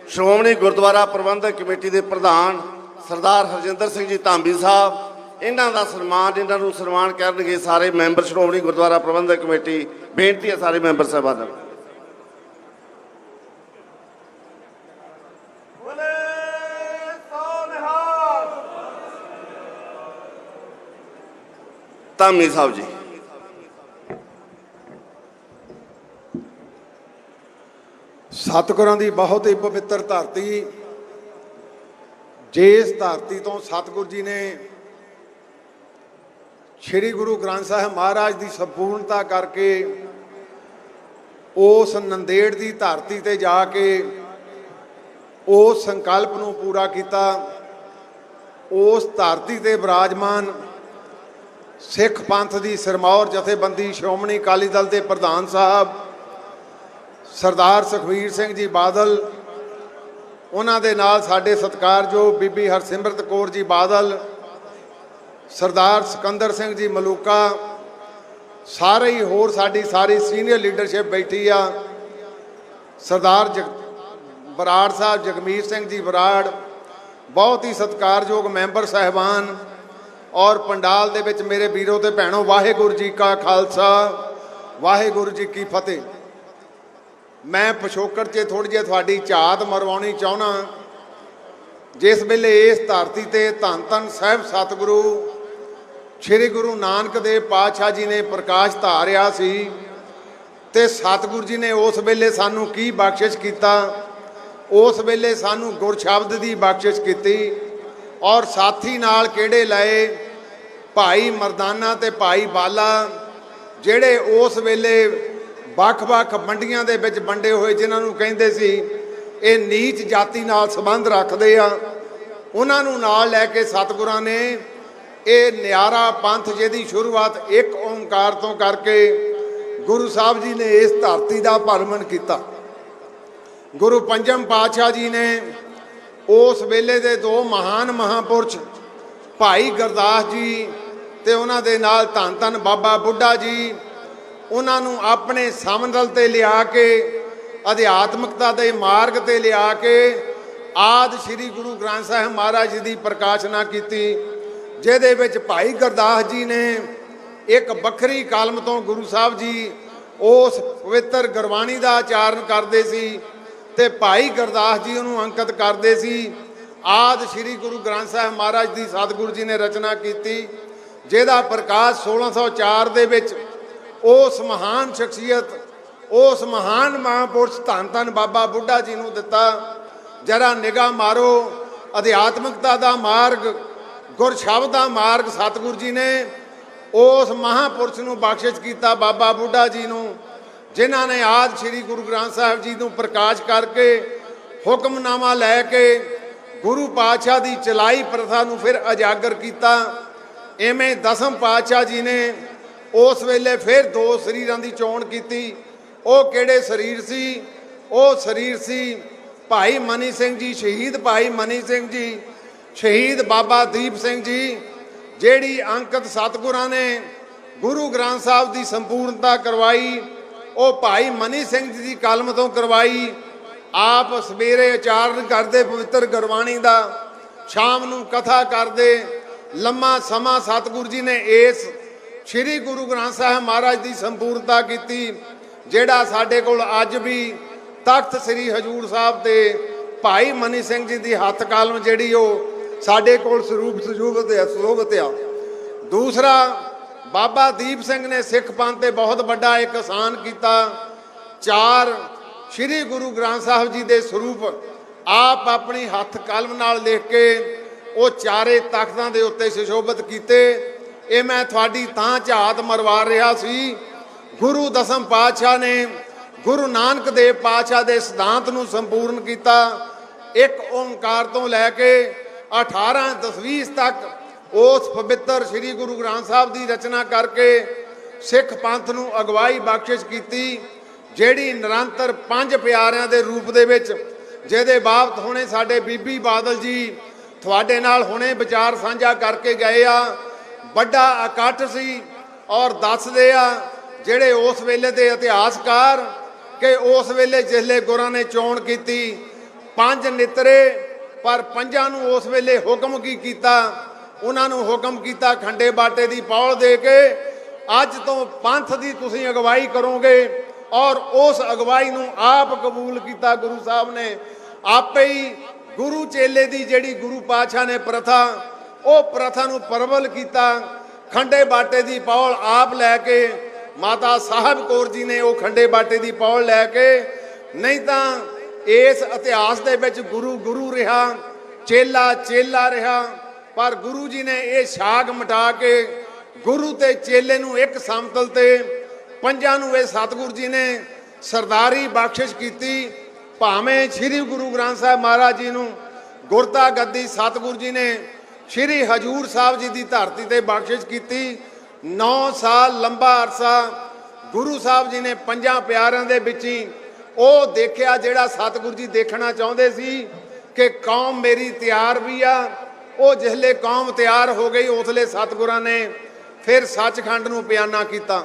ਸ਼੍ਰੋਮਣੀ ਗੁਰਦੁਆਰਾ ਪ੍ਰਬੰਧਕ ਕਮੇਟੀ ਦੇ ਪ੍ਰਧਾਨ ਸਰਦਾਰ ਹਰਜਿੰਦਰ ਸਿੰਘ ਜੀ ਧਾਮੀ ਸਾਹਿਬ, ਇਹਨਾਂ ਦਾ ਇਹਨਾਂ ਨੂੰ ਸਨਮਾਨ ਕਰਨਗੇ ਸਾਰੇ ਮੈਂਬਰ ਸ਼੍ਰੋਮਣੀ ਗੁਰਦੁਆਰਾ ਪ੍ਰਬੰਧਕ ਕਮੇਟੀ। ਬੇਨਤੀ ਹੈ ਸਾਰੇ ਮੈਂਬਰ ਸਾਹਿਬਾਨਾਂ ਨੂੰ। ਧਾਮੀ ਸਾਹਿਬ ਜੀ। ਸਤਿਗੁਰਾਂ ਦੀ ਬਹੁਤ ਹੀ ਪਵਿੱਤਰ ਧਰਤੀ, ਜਿਸ ਧਰਤੀ ਤੋਂ ਸਤਿਗੁਰ ਜੀ ਨੇ ਸ੍ਰੀ ਗੁਰੂ ਗ੍ਰੰਥ ਸਾਹਿਬ ਮਹਾਰਾਜ ਦੀ ਸੰਪੂਰਨਤਾ ਕਰਕੇ ਉਸ ਨੰਦੇੜ ਦੀ ਧਰਤੀ ਤੇ ਜਾ ਕੇ ਉਸ ਸੰਕਲਪ ਨੂੰ ਪੂਰਾ ਕੀਤਾ। ਉਸ ਧਰਤੀ ਤੇ ਵਿਰਾਜਮਾਨ ਸਿੱਖ ਪੰਥ ਦੀ ਸਿਰਮੌਰ ਜਥੇਬੰਦੀ ਸ਼੍ਰੋਮਣੀ ਅਕਾਲੀ ਦਲ ਦੇ ਪ੍ਰਧਾਨ ਸਾਹਿਬ ਸਰਦਾਰ ਸੁਖਬੀਰ ਸਿੰਘ ਜੀ ਬਾਦਲ, ਉਹਨਾਂ ਦੇ ਨਾਲ ਸਾਡੇ ਸਤਿਕਾਰਯੋਗ ਬੀਬੀ ਹਰਸਿਮਰਤ ਕੌਰ ਜੀ ਬਾਦਲ, ਸਰਦਾਰ ਸਿਕੰਦਰ ਸਿੰਘ ਜੀ ਮਲੂਕਾ, ਸਾਰੇ ਹੀ ਹੋਰ ਸਾਡੀ ਸਾਰੀ ਸੀਨੀਅਰ ਲੀਡਰਸ਼ਿਪ ਬੈਠੀ ਆ। ਸਰਦਾਰ ਬਰਾੜ ਸਾਹਿਬ ਜਗਮੀਤ ਸਿੰਘ ਜੀ ਬਰਾੜ, ਬਹੁਤ ਹੀ ਸਤਿਕਾਰਯੋਗ ਮੈਂਬਰ ਸਾਹਿਬਾਨ ਔਰ ਪੰਡਾਲ ਦੇ ਵਿੱਚ ਮੇਰੇ ਵੀਰੋ ਤੇ ਭੈਣੋ, ਵਾਹਿਗੁਰੂ ਜੀ ਕਾ ਖਾਲਸਾ, ਵਾਹਿਗੁਰੂ ਜੀ ਕੀ ਫਤਿਹ। ਮੈਂ ਪਿਛੋਕੜ 'ਚ ਥੋੜ੍ਹੀ ਜਿਹੀ ਤੁਹਾਡੀ ਝਾਤ ਮਰਵਾਉਣੀ ਚਾਹੁੰਦਾ। ਜਿਸ ਵੇਲੇ ਇਸ ਧਰਤੀ ਤੇ ਧੰਨ ਧੰਨ ਸਾਹਿਬ ਸਤਿਗੁਰੂ ਸ੍ਰੀ ਗੁਰੂ ਨਾਨਕ ਦੇਵ ਪਾਤਸ਼ਾਹ ਜੀ ਨੇ ਪ੍ਰਕਾਸ਼ ਧਾਰਿਆ ਸੀ, ਤੇ ਸਤਿਗੁਰੂ ਜੀ ਨੇ ਉਸ ਵੇਲੇ ਸਾਨੂੰ ਕੀ ਬਖਸ਼ਿਸ਼ ਕੀਤਾ। ਉਸ ਵੇਲੇ ਸਾਨੂੰ ਗੁਰ ਸ਼ਬਦ ਦੀ ਬਖਸ਼ਿਸ਼ ਕੀਤੀ ਔਰ ਸਾਥੀ ਨਾਲ ਕਿਹੜੇ ਲਏ, ਭਾਈ ਮਰਦਾਨਾ ਤੇ ਭਾਈ ਬਾਲਾ, ਜਿਹੜੇ ਉਸ ਵੇਲੇ ਵੱਖ-ਵੱਖ ਮੰਡੀਆਂ ਦੇ ਵਿੱਚ ਵੰਡੇ ਹੋਏ, ਜਿਨ੍ਹਾਂ ਨੂੰ ਕਹਿੰਦੇ ਸੀ ਇਹ ਨੀਚ ਜਾਤੀ ਨਾਲ ਸੰਬੰਧ ਰੱਖਦੇ ਆ, ਉਹਨਾਂ ਨੂੰ ਨਾਲ ਲੈ ਕੇ ਸਤਿਗੁਰਾਂ ਨੇ ਇਹ ਨਿਆਰਾ ਪੰਥ ਜਿਹਦੀ ਸ਼ੁਰੂਆਤ ਇੱਕ ਓਂਕਾਰ ਤੋਂ ਕਰਕੇ ਗੁਰੂ ਸਾਹਿਬ ਜੀ ਨੇ ਇਸ ਧਰਤੀ ਦਾ ਭਰਮਣ ਕੀਤਾ। ਗੁਰੂ ਪੰਜਮ ਪਾਤਸ਼ਾਹ ਜੀ ਨੇ ਉਸ ਵੇਲੇ ਦੇ 2 ਮਹਾਨ ਮਹਾਂਪੁਰਸ਼ ਭਾਈ ਗੁਰਦਾਸ ਜੀ ਤੇ ਉਹਨਾਂ ਦੇ ਨਾਲ ਧੰਨ ਧੰਨ ਬਾਬਾ ਬੁੱਢਾ ਜੀ, ਉਹਨਾਂ ਨੂੰ ਆਪਣੇ ਸਮਦਲ ਤੇ ਲਿਆ ਕੇ, ਅਧਿਆਤਮਿਕਤਾ ਦੇ ਮਾਰਗ ਤੇ ਲਿਆ ਕੇ ਆਦਿ ਸ੍ਰੀ ਗੁਰੂ ਗ੍ਰੰਥ ਸਾਹਿਬ ਮਹਾਰਾਜ ਜੀ ਦੀ ਪ੍ਰਕਾਸ਼ਨਾ ਕੀਤੀ, ਜਿਹਦੇ ਵਿੱਚ ਭਾਈ ਗੁਰਦਾਸ ਜੀ ਨੇ ਇੱਕ ਵੱਖਰੀ ਕਲਮ ਤੋਂ ਗੁਰੂ ਸਾਹਿਬ ਜੀ ਉਸ ਪਵਿੱਤਰ ਗੁਰਬਾਣੀ ਦਾ ਉਚਾਰਨ ਕਰਦੇ ਸੀ ਤੇ ਭਾਈ ਗੁਰਦਾਸ ਜੀ ਉਹਨੂੰ ਅੰਕਿਤ ਕਰਦੇ ਸੀ। ਆਦਿ ਸ੍ਰੀ ਗੁਰੂ ਗ੍ਰੰਥ ਸਾਹਿਬ ਮਹਾਰਾਜ ਦੀ ਸਤਿਗੁਰੂ ਜੀ ਨੇ ਰਚਨਾ ਕੀਤੀ, ਜਿਹਦਾ ਪ੍ਰਕਾਸ਼ 1604 ਦੇ ਵਿੱਚ ਉਸ ਮਹਾਨ ਸ਼ਖਸੀਅਤ, ਉਸ ਮਹਾਨ ਮਹਾਂਪੁਰਸ਼ ਧੰਨ ਧੰਨ ਬਾਬਾ ਬੁੱਢਾ ਜੀ ਨੂੰ ਦਿੱਤਾ। ਜਰਾ ਨਿਗਾਹ ਮਾਰੋ, ਅਧਿਆਤਮਿਕਤਾ ਦਾ ਮਾਰਗ, ਗੁਰ ਸ਼ਬਦ ਦਾ ਮਾਰਗ ਸਤਿਗੁਰੂ ਜੀ ਨੇ ਉਸ ਮਹਾਂਪੁਰਸ਼ ਨੂੰ ਬਖਸ਼ਿਸ਼ ਕੀਤਾ, ਬਾਬਾ ਬੁੱਢਾ ਜੀ ਨੂੰ, ਜਿਨ੍ਹਾਂ ਨੇ ਆਦਿ ਸ੍ਰੀ ਗੁਰੂ ਗ੍ਰੰਥ ਸਾਹਿਬ ਜੀ ਨੂੰ ਪ੍ਰਕਾਸ਼ ਕਰਕੇ ਹੁਕਮਨਾਮਾ ਲੈ ਕੇ ਗੁਰੂ ਪਾਤਸ਼ਾਹ ਦੀ ਚਲਾਈ ਪ੍ਰਥਾ ਨੂੰ ਫਿਰ ਉਜਾਗਰ ਕੀਤਾ। ਐਵੇਂ ਦਸਮ ਪਾਤਸ਼ਾਹ ਜੀ ਨੇ ਉਸ ਵੇਲੇ ਫਿਰ ਦੋ ਸਰੀਰਾਂ ਦੀ ਚੋਣ ਕੀਤੀ। ਉਹ ਕਿਹੜੇ ਸਰੀਰ ਸੀ? ਉਹ ਸਰੀਰ ਸੀ ਭਾਈ ਮਨੀ ਸਿੰਘ ਜੀ, ਸ਼ਹੀਦ ਭਾਈ ਮਨੀ ਸਿੰਘ ਜੀ, ਸ਼ਹੀਦ ਬਾਬਾ ਦੀਪ ਸਿੰਘ ਜੀ, ਜਿਹੜੀ ਅੰਕਿਤ ਸਤਿਗੁਰਾਂ ਨੇ ਗੁਰੂ ਗ੍ਰੰਥ ਸਾਹਿਬ ਦੀ ਸੰਪੂਰਨਤਾ ਕਰਵਾਈ, ਉਹ ਭਾਈ ਮਨੀ ਸਿੰਘ ਜੀ ਦੀ ਕਲਮ ਤੋਂ ਕਰਵਾਈ। ਆਪ ਸਵੇਰੇ ਉਚਾਰਨ ਕਰਦੇ ਪਵਿੱਤਰ ਗੁਰਬਾਣੀ ਦਾ, ਸ਼ਾਮ ਨੂੰ ਕਥਾ ਕਰਦੇ। ਲੰਮਾ ਸਮਾਂ ਸਤਿਗੁਰੂ ਜੀ ਨੇ ਇਸ ਸ੍ਰੀ ਗੁਰੂ ਗ੍ਰੰਥ ਸਾਹਿਬ ਮਹਾਰਾਜ ਦੀ ਸੰਪੂਰਨਤਾ ਕੀਤੀ, ਜਿਹੜਾ ਸਾਡੇ ਕੋਲ ਅੱਜ ਵੀ ਤਖਤ ਸ੍ਰੀ ਹਜੂਰ ਸਾਹਿਬ ਤੇ ਭਾਈ ਮਨੀ ਸਿੰਘ ਜੀ ਦੀ ਹੱਥ ਕਲਮ ਜਿਹੜੀ ਉਹ ਸਾਡੇ ਕੋਲ ਸਰੂਪ ਸੁਸ਼ੋਭਿਤ ਆ। ਦੂਸਰਾ, ਬਾਬਾ ਦੀਪ ਸਿੰਘ ਨੇ ਸਿੱਖ ਪੰਥ ਤੇ ਬਹੁਤ ਵੱਡਾ ਇੱਕ ਅਹਿਸਾਨ ਕੀਤਾ। 4 ਸ੍ਰੀ ਗੁਰੂ ਗ੍ਰੰਥ ਸਾਹਿਬ ਜੀ ਦੇ ਸਰੂਪ ਆਪ ਆਪਣੀ ਹੱਥ ਕਲਮ ਨਾਲ ਲਿਖ ਕੇ ਉਹ ਚਾਰੇ ਤਖਤਾਂ ਦੇ ਉੱਤੇ ਸੁਸ਼ੋਭਿਤ ਕੀਤੇ। ਇਹ ਮੈਂ ਤੁਹਾਡੀ ਤਾਂ ਝਾਤ ਮਰਵਾ ਰਿਹਾ ਸੀ। ਗੁਰੂ ਦਸਮ ਪਾਤਸ਼ਾਹ ਨੇ ਗੁਰੂ ਨਾਨਕ ਦੇਵ ਪਾਤਸ਼ਾਹ ਦੇ ਸਿਧਾਂਤ ਨੂੰ ਸੰਪੂਰਨ ਕੀਤਾ। ਇੱਕ ਓੰਕਾਰ ਤੋਂ ਲੈ ਕੇ 18 ਦਸਵੀਂ ਤੱਕ ਉਸ ਪਵਿੱਤਰ ਸ੍ਰੀ ਗੁਰੂ ਗ੍ਰੰਥ ਸਾਹਿਬ ਦੀ ਰਚਨਾ ਕਰਕੇ ਸਿੱਖ ਪੰਥ ਨੂੰ ਅਗਵਾਈ ਬਖਸ਼ਿਸ਼ ਕੀਤੀ, ਜਿਹੜੀ ਨਿਰੰਤਰ 5 ਪਿਆਰਿਆਂ ਦੇ ਰੂਪ ਦੇ ਵਿੱਚ, ਜਿਹਦੇ ਬਾਬਤ ਹੁਣੇ ਸਾਡੇ ਬੀਬੀ ਬਾਦਲ ਜੀ ਤੁਹਾਡੇ ਨਾਲ ਹੁਣੇ ਵਿਚਾਰ ਸਾਂਝਾ ਕਰਕੇ ਗਏ ਆ। ਵੱਡਾ ਇਕੱਠ ਸੀ ਔਰ ਦੱਸਦੇ ਆ ਜਿਹੜੇ ਉਸ ਵੇਲੇ ਦੇ ਇਤਿਹਾਸਕਾਰ ਕਿ ਉਸ ਵੇਲੇ ਜਿਸਲੇ ਗੁਰਾਂ ਨੇ ਚੋਣ ਕੀਤੀ 5 ਨਿਤਰੇ, ਪਰ 5 ਨੂੰ ਉਸ ਵੇਲੇ ਹੁਕਮ ਕੀ ਕੀਤਾ? ਉਹਨਾਂ ਨੂੰ ਹੁਕਮ ਕੀਤਾ ਖੰਡੇ ਬਾਟੇ ਦੀ ਪੌਲ ਦੇ ਕੇ ਅੱਜ ਤੋਂ ਪੰਥ ਦੀ ਤੁਸੀਂ ਅਗਵਾਈ ਕਰੋਗੇ, ਔਰ ਉਸ ਅਗਵਾਈ ਨੂੰ ਆਪ ਕਬੂਲ ਕੀਤਾ ਗੁਰੂ ਸਾਹਿਬ ਨੇ। ਆਪੇ ਹੀ ਗੁਰੂ ਚੇਲੇ ਦੀ ਜਿਹੜੀ ਗੁਰੂ ਪਾਤਸ਼ਾਹ ਨੇ ਪ੍ਰਥਾ, ਉਹ ਪ੍ਰਥਾ ਨੂੰ ਪ੍ਰਬਲ ਕੀਤਾ। ਖੰਡੇ ਬਾਟੇ ਦੀ ਪੌਲ ਆਪ ਲੈ ਕੇ ਮਾਤਾ ਸਾਹਿਬ ਕੌਰ ਜੀ ਨੇ ਉਹ ਖੰਡੇ ਬਾਟੇ ਦੀ ਪੌਲ ਲੈ ਕੇ, ਨਹੀਂ ਤਾਂ ਇਸ ਇਤਿਹਾਸ ਦੇ ਵਿੱਚ ਗੁਰੂ ਗੁਰੂ ਰਿਹਾ, ਚੇਲਾ ਚੇਲਾ ਰਿਹਾ, ਪਰ ਗੁਰੂ ਜੀ ਨੇ ਇਹ ਛਾਗ ਮਿਟਾ ਕੇ ਗੁਰੂ ਤੇ ਚੇਲੇ ਨੂੰ ਇੱਕ ਸਮਤਲ ਤੇ 5 ਨੂੰ ਇਹ ਸਤਿਗੁਰੂ ਜੀ ਨੇ ਸਰਦਾਰੀ ਬਖਸ਼ਿਸ਼ ਕੀਤੀ। ਭਾਵੇਂ ਸ੍ਰੀ ਗੁਰੂ ਗ੍ਰੰਥ ਸਾਹਿਬ ਮਹਾਰਾਜ ਜੀ ਨੂੰ ਗੁਰਤਾ ਗੱਦੀ ਸਤਿਗੁਰੂ ਜੀ ਨੇ ਸ੍ਰੀ ਹਜੂਰ ਸਾਹਿਬ ਜੀ ਦੀ ਧਰਤੀ ਤੇ ਬਖਸ਼ਿਸ਼ ਕੀਤੀ। 9 ਸਾਲ ਲੰਬਾ ਅਰਸਾ ਗੁਰੂ ਸਾਹਿਬ ਜੀ ਨੇ 5 ਪਿਆਰਿਆਂ ਦੇ ਵਿੱਚ ਹੀ ਉਹ ਦੇਖਿਆ ਜਿਹੜਾ ਸਤਿਗੁਰੂ ਜੀ ਦੇਖਣਾ ਚਾਹੁੰਦੇ ਸੀ ਕਿ ਕੌਮ ਮੇਰੀ ਤਿਆਰ ਵੀ ਆ। ਉਹ ਜਿਸਲੇ ਕੌਮ ਤਿਆਰ ਹੋ ਗਈ ਉਸਲੇ ਸਤਿਗੁਰਾਂ ਨੇ ਫਿਰ ਸੱਚਖੰਡ ਨੂੰ ਬਿਆਨਾ ਕੀਤਾ।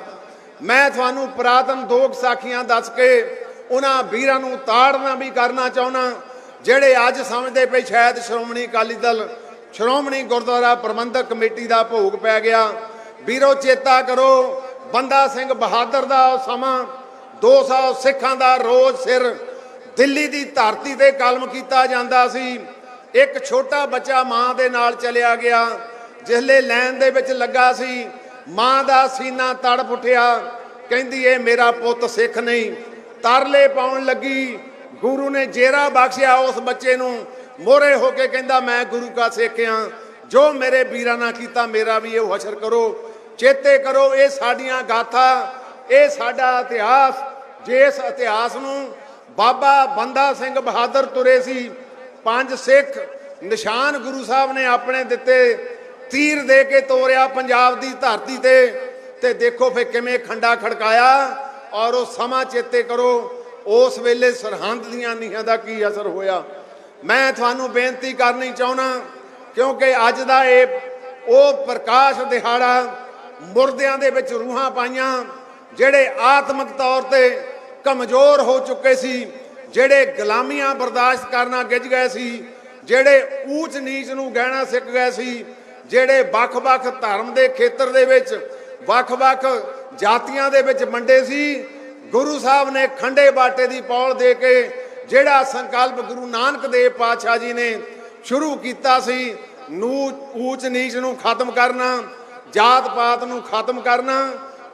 ਮੈਂ ਤੁਹਾਨੂੰ ਪੁਰਾਤਨ 2 ਸਾਖੀਆਂ ਦੱਸ ਕੇ ਉਹਨਾਂ ਵੀਰਾਂ ਨੂੰ ਤਾੜਨਾ ਵੀ ਕਰਨਾ ਚਾਹੁੰਦਾ ਜਿਹੜੇ ਅੱਜ ਸਮਝਦੇ ਪਏ ਸ਼ਾਇਦ ਸ਼੍ਰੋਮਣੀ ਅਕਾਲੀ ਦਲ, ਸ਼੍ਰੋਮਣੀ ਗੁਰਦੁਆਰਾ ਪ੍ਰਬੰਧਕ ਕਮੇਟੀ ਦਾ ਭੋਗ ਪੈ ਗਿਆ। ਵੀਰੋ ਚੇਤਾ ਕਰੋ, ਬੰਦਾ ਸਿੰਘ ਬਹਾਦਰ ਦਾ ਉਹ ਸਮਾਂ 200 ਸਿੱਖਾਂ ਦਾ ਰੋਜ਼ ਸਿਰ ਦਿੱਲੀ ਦੀ ਧਰਤੀ ਤੇ ਕਲਮ ਕੀਤਾ ਜਾਂਦਾ ਸੀ। ਇੱਕ ਛੋਟਾ ਬੱਚਾ ਮਾਂ ਦੇ ਨਾਲ ਚਲਿਆ ਗਿਆ। ਜਿਸਲੇ ਲੈਣ ਦੇ ਵਿੱਚ ਲੱਗਾ ਸੀ, ਮਾਂ ਦਾ ਸੀਨਾ ਤੜਪ ਉੱਠਿਆ, ਕਹਿੰਦੀ ਇਹ ਮੇਰਾ ਪੁੱਤ ਸਿੱਖ ਨਹੀਂ। ਤਰਲੇ ਪਾਉਣ ਲੱਗੀ, ਗੁਰੂ ਨੇ ਜੇਰਾ ਬਖਸ਼ਿਆ ਉਸ ਬੱਚੇ ਨੂੰ, ਮੋਹਰੇ ਹੋ ਕੇ ਕਹਿੰਦਾ ਮੈਂ ਗੁਰੂ ਕਾ ਸਿੱਖ ਹਾਂ, ਜੋ ਮੇਰੇ ਵੀਰਾਂ ਨਾਲ ਕੀਤਾ ਮੇਰਾ ਵੀ ਇਹ ਹਸ਼ਰ ਕਰੋ। ਚੇਤੇ ਕਰੋ, ਇਹ ਸਾਡੀਆਂ ਗਾਥਾ, ਇਹ ਸਾਡਾ ਇਤਿਹਾਸ, ਜਿਸ ਇਤਿਹਾਸ ਨੂੰ ਬਾਬਾ ਬੰਦਾ ਸਿੰਘ ਬਹਾਦਰ ਤੁਰੇ ਸੀ। 5 ਸਿੱਖ ਨਿਸ਼ਾਨ ਗੁਰੂ ਸਾਹਿਬ ਨੇ ਆਪਣੇ ਦਿੱਤੇ, ਤੀਰ ਦੇ ਕੇ ਤੋਰਿਆ ਪੰਜਾਬ ਦੀ ਧਰਤੀ ਤੇ ਦੇਖੋ ਫਿਰ ਕਿਵੇਂ ਖੰਡਾ ਖੜਕਾਇਆ। ਔਰ ਉਹ ਸਮਾਂ ਚੇਤੇ ਕਰੋ, ਉਸ ਵੇਲੇ ਸਰਹੰਦ ਦੀਆਂ ਨੀਹਾਂ ਦਾ ਕੀ ਅਸਰ ਹੋਇਆ। ਮੈਂ ਤੁਹਾਨੂੰ ਬੇਨਤੀ ਕਰਨੀ ਚਾਹੁੰਦਾ, ਕਿਉਂਕਿ ਅੱਜ ਦਾ ਇਹ ਉਹ ਪ੍ਰਕਾਸ਼ ਦਿਹਾੜਾ, ਮੁਰਦਿਆਂ ਦੇ ਵਿੱਚ ਰੂਹਾਂ ਪਾਈਆਂ, ਜਿਹੜੇ ਆਤਮਿਕ ਤੌਰ ਤੇ ਕਮਜ਼ੋਰ ਹੋ ਚੁੱਕੇ ਸੀ, ਜਿਹੜੇ ਗੁਲਾਮੀਆਂ ਬਰਦਾਸ਼ਤ ਕਰਨਾ ਗਿੱਝ ਗਏ ਸੀ, ਜਿਹੜੇ ਊਚ ਨੀਚ ਨੂੰ ਗਹਿਣਾ ਸਿੱਖ ਗਏ ਸੀ, ਜਿਹੜੇ ਵੱਖ-ਵੱਖ ਧਰਮ ਦੇ ਖੇਤਰ ਦੇ ਵਿੱਚ ਵੱਖ-ਵੱਖ ਜਾਤੀਆਂ ਦੇ ਵਿੱਚ ਵੰਡੇ ਸੀ, ਗੁਰੂ ਸਾਹਿਬ ਨੇ ਖੰਡੇ ਬਾਟੇ ਦੀ ਪੌਲ ਦੇ ਕੇ ਜਿਹੜਾ ਸੰਕਲਪ ਗੁਰੂ ਨਾਨਕ ਦੇਵ ਪਾਤਸ਼ਾਹ ਜੀ ਨੇ ਸ਼ੁਰੂ ਕੀਤਾ ਸੀ, ਊਚ ਨੀਚ ਨੂੰ ਖਤਮ ਕਰਨਾ, ਜਾਤ ਪਾਤ ਨੂੰ ਖਤਮ ਕਰਨਾ,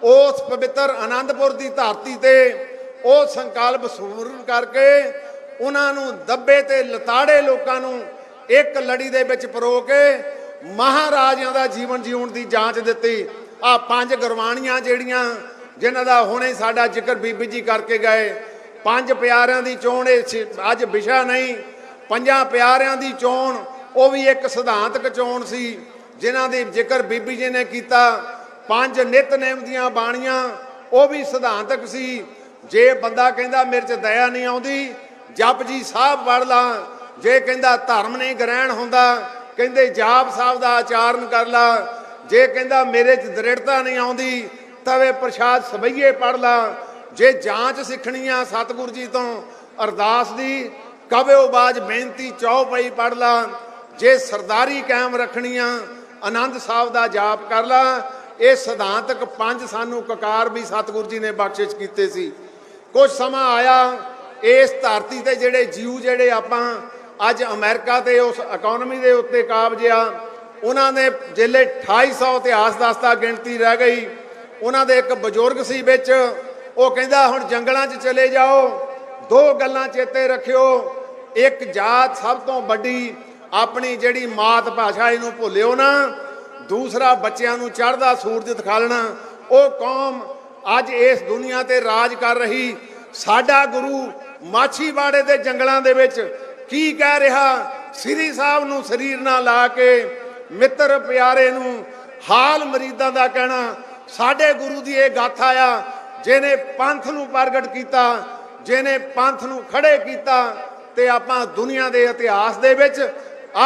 ਉਸ ਪਵਿੱਤਰ ਆਨੰਦਪੁਰ ਦੀ ਧਰਤੀ ਤੇ ਉਹ ਸੰਕਲਪ ਸਮੂਰਨ ਕਰਕੇ ਉਹਨਾਂ ਨੂੰ ਦੱਬੇ ਤੇ ਲਤਾੜੇ ਲੋਕਾਂ ਨੂੰ ਇੱਕ ਲੜੀ ਦੇ ਵਿੱਚ ਪਰੋ ਕੇ ਮਹਾਰਾਜਿਆਂ ਦਾ ਜੀਵਨ ਜਿਉਣ ਦੀ ਜਾਂਚ ਦਿੱਤੀ। ਆ 5 ਗੁਰਬਾਣੀਆਂ ਜਿਹੜੀਆਂ ਜਿਨ੍ਹਾਂ ਦਾ ਹੁਣੇ ਸਾਡਾ ਜ਼ਿਕਰ ਬੀਬੀ ਜੀ ਕਰਕੇ ਗਏ, 5 ਪਿਆਰਿਆਂ ਦੀ ਚੋਣ ਇਹ ਅੱਜ ਵਿਸ਼ਾ ਨਹੀਂ, 5 ਪਿਆਰਿਆਂ ਦੀ ਚੋਣ ਉਹ ਵੀ ਇੱਕ ਸਿਧਾਂਤਕ ਚੋਣ ਸੀ ਜਿਨ੍ਹਾਂ ਦੀ ਜ਼ਿਕਰ ਬੀਬੀ ਜੀ ਨੇ ਕੀਤਾ। 5 ਨਿਤਨੇਮ ਦੀਆਂ ਬਾਣੀਆਂ ਉਹ ਵੀ ਸਿਧਾਂਤਕ ਸੀ। ਜੇ ਬੰਦਾ ਕਹਿੰਦਾ ਮੇਰੇ 'ਚ ਦਇਆ ਨਹੀਂ ਆਉਂਦੀ, ਜਪ ਜੀ ਸਾਹਿਬ ਪੜ੍ਹ ਲਾ। ਜੇ ਕਹਿੰਦਾ ਧਰਮ ਨਹੀਂ ਗ੍ਰਹਿਣ ਹੁੰਦਾ, ਕਹਿੰਦੇ ਜਾਪ ਸਾਹਿਬ ਦਾ ਆਚਾਰਨ ਕਰ ਲਾ। ਜੇ ਕਹਿੰਦਾ ਮੇਰੇ 'ਚ ਦ੍ਰਿੜਤਾ ਨਹੀਂ ਆਉਂਦੀ, ਤਵੇ ਪ੍ਰਸ਼ਾਦ ਸਬਈਏ ਪੜ੍ਹ ਲਾ। ਜੇ ਜਾਂਚ ਸਿੱਖਣੀ ਆ ਸਤਿਗੁਰੂ ਜੀ ਤੋਂ ਅਰਦਾਸ ਦੀ, ਕਵਿਓ ਬਾਜ ਬੇਨਤੀ ਚੌਪਈ ਪੜ੍ਹ ਲਾ। ਜੇ ਸਰਦਾਰੀ ਕਾਇਮ ਰੱਖਣੀ ਆ ਆਨੰਦ ਸਾਹਿਬ ਦਾ ਜਾਪ ਕਰ ਲਾ। ਇਹ ਸਿਧਾਂਤਕ 5 ਸਾਨੂੰ ਕਕਾਰ ਵੀ ਸਤਿਗੁਰੂ ਜੀ ਨੇ ਬਖਸ਼ਿਸ਼ ਕੀਤੇ ਸੀ। ਕੁਝ ਸਮਾਂ ਆਇਆ ਇਸ ਧਰਤੀ ਤੇ ਜਿਹੜੇ ਜੀਵ ਜਿਹੜੇ ਆਪਾਂ ਅੱਜ ਅਮਰੀਕਾ ਤੇ ਉਸ ਇਕਨੋਮੀ ਦੇ ਉੱਤੇ ਕਾਬਜ ਆ, ਉਹਨਾਂ ਨੇ ਜਿਹੜੇ 2800 ਇਤਿਹਾਸ ਦੱਸਦਾ ਗਿਣਤੀ ਰਹਿ ਗਈ। ਉਹਨਾਂ ਦੇ ਇੱਕ ਬਜ਼ੁਰਗ ਸੀ ਵਿੱਚ, ਉਹ ਕਹਿੰਦਾ ਹੁਣ ਜੰਗਲਾਂ 'ਚ ਚਲੇ ਜਾਓ, 2 ਗੱਲਾਂ ਚੇਤੇ ਰੱਖਿਓ। ਇੱਕ ਜਾਤ ਸਭ ਤੋਂ ਵੱਡੀ ਆਪਣੀ ਜਿਹੜੀ ਮਾਤ ਭਾਸ਼ਾ ਇਹਨੂੰ ਭੁੱਲਿਓ ਨਾ। ਦੂਸਰਾ ਬੱਚਿਆਂ ਨੂੰ ਚੜ੍ਹਦਾ ਸੂਰਜ ਦਿਖਾਲਣਾ। ਉਹ ਕੌਮ ਅੱਜ ਇਸ ਦੁਨੀਆ ਤੇ ਰਾਜ ਕਰ ਰਹੀ। ਸਾਡਾ ਗੁਰੂ ਮਾਛੀਵਾੜੇ ਦੇ ਜੰਗਲਾਂ ਦੇ ਵਿੱਚ ਕੀ ਕਹਿ ਰਿਹਾ, ਸ੍ਰੀ ਸਾਹਿਬ ਨੂੰ ਸਰੀਰ ਨਾਲ ਲਾ ਕੇ ਮਿੱਤਰ ਪਿਆਰੇ ਨੂੰ ਹਾਲ ਮਰੀਦਾਂ ਦਾ ਕਹਿਣਾ। ਸਾਡੇ ਗੁਰੂ ਦੀ ਇਹ ਗਾਥਾ ਆ, ਜਿਹਨੇ ਪੰਥ ਨੂੰ ਪ੍ਰਗਟ ਕੀਤਾ, ਜਿਹਨੇ ਪੰਥ ਨੂੰ ਖੜੇ ਕੀਤਾ। ਤੇ ਆਪਾਂ ਦੁਨੀਆ ਦੇ ਇਤਿਹਾਸ ਦੇ ਵਿੱਚ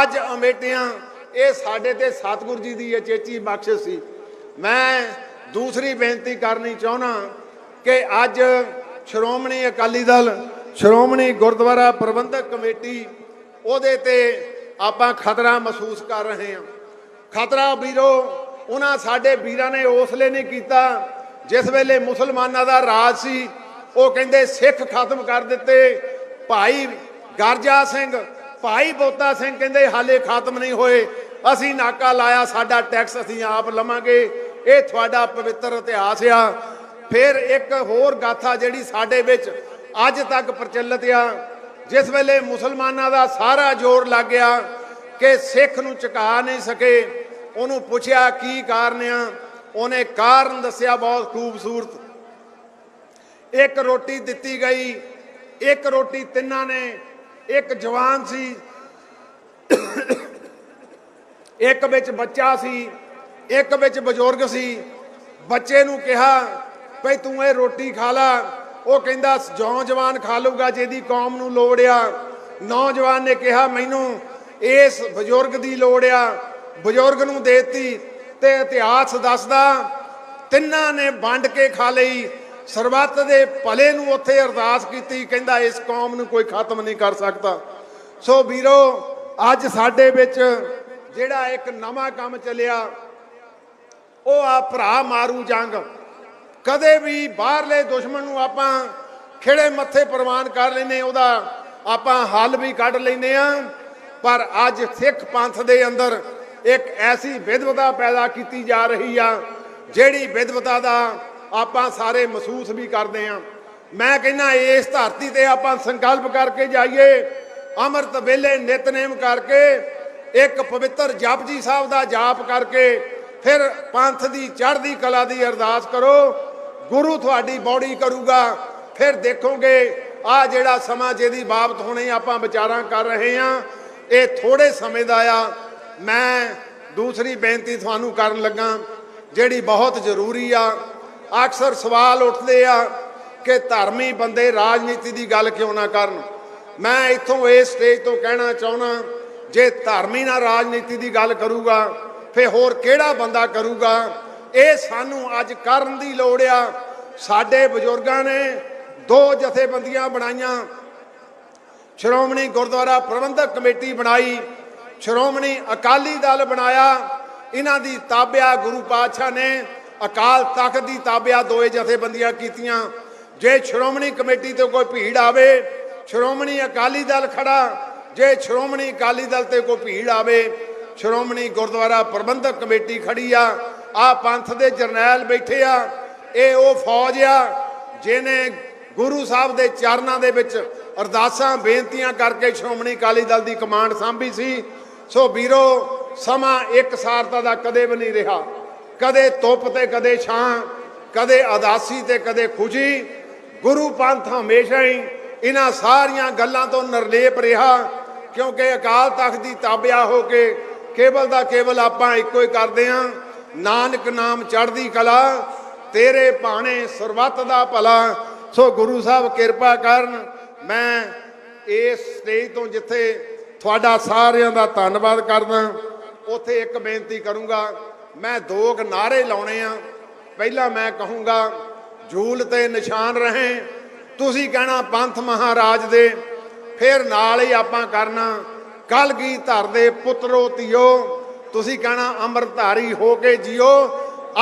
ਅੱਜ ਅਮੇਟਿਆਂ, ਇਹ ਸਾਡੇ ਤੇ ਸਤਿਗੁਰੂ ਜੀ ਦੀ ਅਚੇਚੀ ਬਖਸ਼ਿਸ਼ ਸੀ। ਮੈਂ ਦੂਸਰੀ ਬੇਨਤੀ ਕਰਨੀ ਚਾਹੁੰਦਾ ਕਿ ਅੱਜ ਸ਼੍ਰੋਮਣੀ ਅਕਾਲੀ ਦਲ, ਸ਼੍ਰੋਮਣੀ ਗੁਰਦੁਆਰਾ ਪ੍ਰਬੰਧਕ ਕਮੇਟੀ, ਉਹਦੇ ਤੇ ਆਪਾਂ ਖਤਰਾ ਮਹਿਸੂਸ ਕਰ ਰਹੇ ਹਾਂ। ਖਤਰਾ ਵੀਰੋ ਉਹਨਾਂ ਸਾਡੇ ਵੀਰਾਂ ਨੇ ਉਸ ਵੇਲੇ ਨਹੀਂ ਕੀਤਾ ਜਿਸ ਵੇਲੇ ਮੁਸਲਮਾਨਾਂ ਦਾ ਰਾਜ ਸੀ। ਉਹ ਕਹਿੰਦੇ ਸਿੱਖ ਖਤਮ ਕਰ ਦਿੱਤੇ। ਭਾਈ ਗਰਜਾ ਸਿੰਘ, ਭਾਈ ਬੋਤਾ ਸਿੰਘ ਕਹਿੰਦੇ ਹਾਲੇ ਖਤਮ ਨਹੀਂ ਹੋਏ, ਅਸੀਂ ਨਾਕਾ ਲਾਇਆ, ਸਾਡਾ ਟੈਕਸ ਅਸੀਂ ਆਪ ਲਵਾਂਗੇ। ਇਹ ਤੁਹਾਡਾ ਪਵਿੱਤਰ ਇਤਿਹਾਸ ਆ। ਫਿਰ ਇੱਕ ਹੋਰ ਗਾਥਾ ਜਿਹੜੀ ਸਾਡੇ ਵਿੱਚ ਅੱਜ ਤੱਕ ਪ੍ਰਚਲਿਤ ਆ, ਜਿਸ ਵੇਲੇ ਮੁਸਲਮਾਨਾਂ ਦਾ ਸਾਰਾ ਜ਼ੋਰ ਲੱਗ ਗਿਆ ਕਿ ਸਿੱਖ ਨੂੰ ਝੁਕਾ ਨਹੀਂ ਸਕੇ, ਉਹਨੂੰ ਪੁੱਛਿਆ ਕੀ ਕਾਰਨ ਆ, ਉਹਨੇ ਕਾਰਨ ਦੱਸਿਆ ਬਹੁਤ ਖੂਬਸੂਰਤ। ਇੱਕ ਰੋਟੀ ਦਿੱਤੀ ਗਈ, ਇੱਕ ਰੋਟੀ ਤਿੰਨਾਂ ਨੇ, ਇੱਕ ਜਵਾਨ ਸੀ, ਇੱਕ ਵਿੱਚ ਬੱਚਾ ਸੀ, ਇੱਕ ਵਿੱਚ ਬਜ਼ੁਰਗ ਸੀ। ਬੱਚੇ ਨੂੰ ਕਿਹਾ ਭਈ ਤੂੰ ਇਹ ਰੋਟੀ ਖਾ ਲਾ। ਉਹ ਕਹਿੰਦਾ ਨੌਜਵਾਨ ਖਾ ਲਊਗਾ ਜਿਹਦੀ ਕੌਮ ਨੂੰ ਲੋੜ ਆ। ਨੌਜਵਾਨ ਨੇ ਕਿਹਾ ਮੈਨੂੰ ਇਸ ਬਜ਼ੁਰਗ ਦੀ ਲੋੜ ਆ। ਬਜ਼ੁਰਗ ਨੂੰ ਦੇਤੀ ਤੇ ਇਤਿਹਾਸ ਦੱਸਦਾ ਤਿੰਨਾਂ ਨੇ ਵੰਡ ਕੇ ਖਾ ਲਈ। ਸਰਬੱਤ ਦੇ ਭਲੇ ਨੂੰ ਉੱਥੇ ਅਰਦਾਸ ਕੀਤੀ, ਕਹਿੰਦਾ ਇਸ ਕੌਮ ਨੂੰ ਕੋਈ ਖਤਮ ਨਹੀਂ ਕਰ ਸਕਦਾ। ਸੋ ਵੀਰੋ ਅੱਜ ਸਾਡੇ ਵਿੱਚ ਜਿਹੜਾ ਇੱਕ ਨਵਾਂ ਕੰਮ ਚੱਲਿਆ, ਉਹ ਆ ਭਰਾ ਮਾਰੂ ਜੰਗ। ਕਦੇ ਵੀ ਬਾਹਰਲੇ ਦੁਸ਼ਮਣ ਨੂੰ ਆਪਾਂ ਖਿਹੜੇ ਮੱਥੇ ਪ੍ਰਵਾਨ ਕਰ ਲੈਨੇ, ਉਹਦਾ ਆਪਾਂ ਹੱਲ ਵੀ ਕੱਢ ਲੈਨੇ ਆ। ਪਰ ਅੱਜ ਸਿੱਖ ਪੰਥ ਦੇ ਅੰਦਰ ਇੱਕ ਐਸੀ ਵਿਦਵਤਾ ਪੈਦਾ ਕੀਤੀ ਜਾ ਰਹੀ ਆ, ਜਿਹੜੀ ਵਿਦਵਤਾ ਦਾ ਆਪਾਂ ਸਾਰੇ ਮਹਿਸੂਸ ਵੀ ਕਰਦੇ ਆ। ਮੈਂ ਕਹਿੰਦਾ ਇਸ ਧਰਤੀ ਤੇ ਆਪਾਂ ਸੰਕਲਪ ਕਰਕੇ ਜਾਈਏ, ਅੰਮ੍ਰਿਤ ਵੇਲੇ ਨਿਤਨੇਮ ਕਰਕੇ, ਇੱਕ ਪਵਿੱਤਰ ਜਪਜੀ ਸਾਹਿਬ ਦਾ ਜਾਪ ਕਰਕੇ, ਫਿਰ ਪੰਥ ਦੀ ਚੜ੍ਹਦੀ ਕਲਾ ਦੀ ਅਰਦਾਸ ਕਰੋ। ਗੁਰੂ ਤੁਹਾਡੀ ਬੌੜੀ ਕਰੂਗਾ। ਫਿਰ ਦੇਖੋਗੇ ਆ ਜਿਹੜਾ ਸਮਾਂ ਜਿਹਦੀ ਬਾਬਤ ਹੁਣੇ ਆਪਾਂ ਵਿਚਾਰਾਂ ਕਰ ਰਹੇ ਹਾਂ, ਇਹ ਥੋੜੇ ਸਮੇਂ ਦਾ ਆ। ਮੈਂ ਦੂਸਰੀ ਬੇਨਤੀ ਤੁਹਾਨੂੰ ਕਰਨ ਲੱਗਾ ਜਿਹੜੀ ਬਹੁਤ ਜ਼ਰੂਰੀ ਆ। ਅਕਸਰ ਸਵਾਲ ਉੱਠਦੇ ਆ ਕਿ ਧਰਮੀ ਬੰਦੇ ਰਾਜਨੀਤੀ ਦੀ ਗੱਲ ਕਿਉਂ ਨਾ ਕਰਨ। ਮੈਂ ਇੱਥੋਂ ਇਸ ਸਟੇਜ ਤੋਂ ਕਹਿਣਾ ਚਾਹੁੰਦਾ, ਜੇ ਧਰਮੀ ਨਾਲ ਰਾਜਨੀਤੀ ਦੀ ਗੱਲ ਕਰੂਗਾ ਫਿਰ ਹੋਰ ਕਿਹੜਾ ਬੰਦਾ ਕਰੂਗਾ। ਇਹ ਸਾਨੂੰ ਅੱਜ ਕਰਨ ਦੀ ਲੋੜ ਆ। ਸਾਡੇ ਬਜ਼ੁਰਗਾਂ ਨੇ 2 ਜਥੇਬੰਦੀਆਂ ਬਣਾਈਆਂ, ਸ਼੍ਰੋਮਣੀ ਗੁਰਦੁਆਰਾ ਪ੍ਰਬੰਧਕ ਕਮੇਟੀ ਬਣਾਈ, ਸ਼੍ਰੋਮਣੀ ਅਕਾਲੀ ਦਲ ਬਣਾਇਆ। ਇਹਨਾਂ ਦੀ ਤਾਬਿਆ ਗੁਰੂ ਪਾਤਸ਼ਾਹ ਨੇ ਅਕਾਲ ਤਖਤ ਦੀ ਤਾਬਿਆ ਦੋਏ ਜਥੇਬੰਦੀਆਂ ਕੀਤੀਆਂ। ਜੇ ਸ਼੍ਰੋਮਣੀ ਕਮੇਟੀ ਤੇ ਕੋਈ ਭੀੜ ਆਵੇ, ਸ਼੍ਰੋਮਣੀ ਅਕਾਲੀ ਦਲ ਖੜਾ। ਜੇ ਸ਼੍ਰੋਮਣੀ ਅਕਾਲੀ ਦਲ ਤੇ ਕੋਈ ਭੀੜ ਆਵੇ, ਸ਼੍ਰੋਮਣੀ ਗੁਰਦੁਆਰਾ ਪ੍ਰਬੰਧਕ ਕਮੇਟੀ ਖੜੀ ਆ। ਆ ਪੰਥ ਦੇ ਜਰਨੈਲ ਬੈਠੇ ਆ, ਇਹ ਉਹ ਫੌਜ ਆ ਜਿਹਨੇ ਗੁਰੂ ਸਾਹਿਬ ਦੇ ਚਰਨਾਂ ਦੇ ਵਿੱਚ ਅਰਦਾਸਾਂ ਬੇਨਤੀਆਂ ਕਰਕੇ ਸ਼੍ਰੋਮਣੀ ਅਕਾਲੀ ਦਲ ਦੀ ਕਮਾਂਡ ਸਾਂਭੀ ਸੀ। ਸੋ ਵੀਰੋ, ਸਮਾਂ ਇੱਕ ਸਾਰਤਾ ਦਾ ਕਦੇ ਵੀ ਨਹੀਂ ਰਿਹਾ। ਕਦੇ ਧੁੱਪ ਤੇ ਕਦੇ ਛਾਂ, ਕਦੇ ਉਦਾਸੀ ਤੇ ਕਦੇ ਖੁਸ਼ੀ। ਗੁਰੂ ਪੰਥ ਹਮੇਸ਼ਾ ਹੀ ਇਹਨਾਂ ਸਾਰੀਆਂ ਗੱਲਾਂ ਤੋਂ ਨਿਰਲੇਪ ਰਿਹਾ, ਕਿਉਂਕਿ ਅਕਾਲ ਤਖਤ ਦੀ ਤਾਬਿਆ ਹੋ ਕੇ ਕੇਵਲ ਦਾ ਕੇਵਲ ਆਪਾਂ ਇੱਕੋ ਹੀ ਕਰਦੇ ਹਾਂ, ਨਾਨਕ ਨਾਮ ਚੜ੍ਹਦੀ ਕਲਾ, ਤੇਰੇ ਭਾਣੇ ਸਰਬੱਤ ਦਾ ਭਲਾ। ਸੋ ਗੁਰੂ ਸਾਹਿਬ ਕਿਰਪਾ ਕਰਨ। ਮੈਂ ਇਸ ਸਟੇਜ ਤੋਂ ਜਿੱਥੇ ਤੁਹਾਡਾ ਸਾਰਿਆਂ ਦਾ ਧੰਨਵਾਦ ਕਰਦਾ, ਉੱਥੇ ਇੱਕ ਬੇਨਤੀ ਕਰੂੰਗਾ। ਮੈਂ ਦੋ ਕੁ ਨਾਅਰੇ ਲਾਉਣੇ ਆ। ਪਹਿਲਾਂ ਮੈਂ ਕਹੂੰਗਾ, ਝੂਲ ਤੇ ਨਿਸ਼ਾਨ ਰਹੇ। ਤੁਸੀਂ ਕਹਿਣਾ ਪੰਥ ਮਹਾਰਾਜ ਦੇ। ਫਿਰ ਨਾਲ ਹੀ ਆਪਾਂ ਕਰਨਾ ਕਲਗੀਧਰ ਦੇ ਪੁੱਤਰੋ ਧੀਓ। ਤੁਸੀਂ ਕਹਿਣਾ ਅੰਮ੍ਰਿਤਧਾਰੀ ਹੋ ਕੇ ਜੀਓ।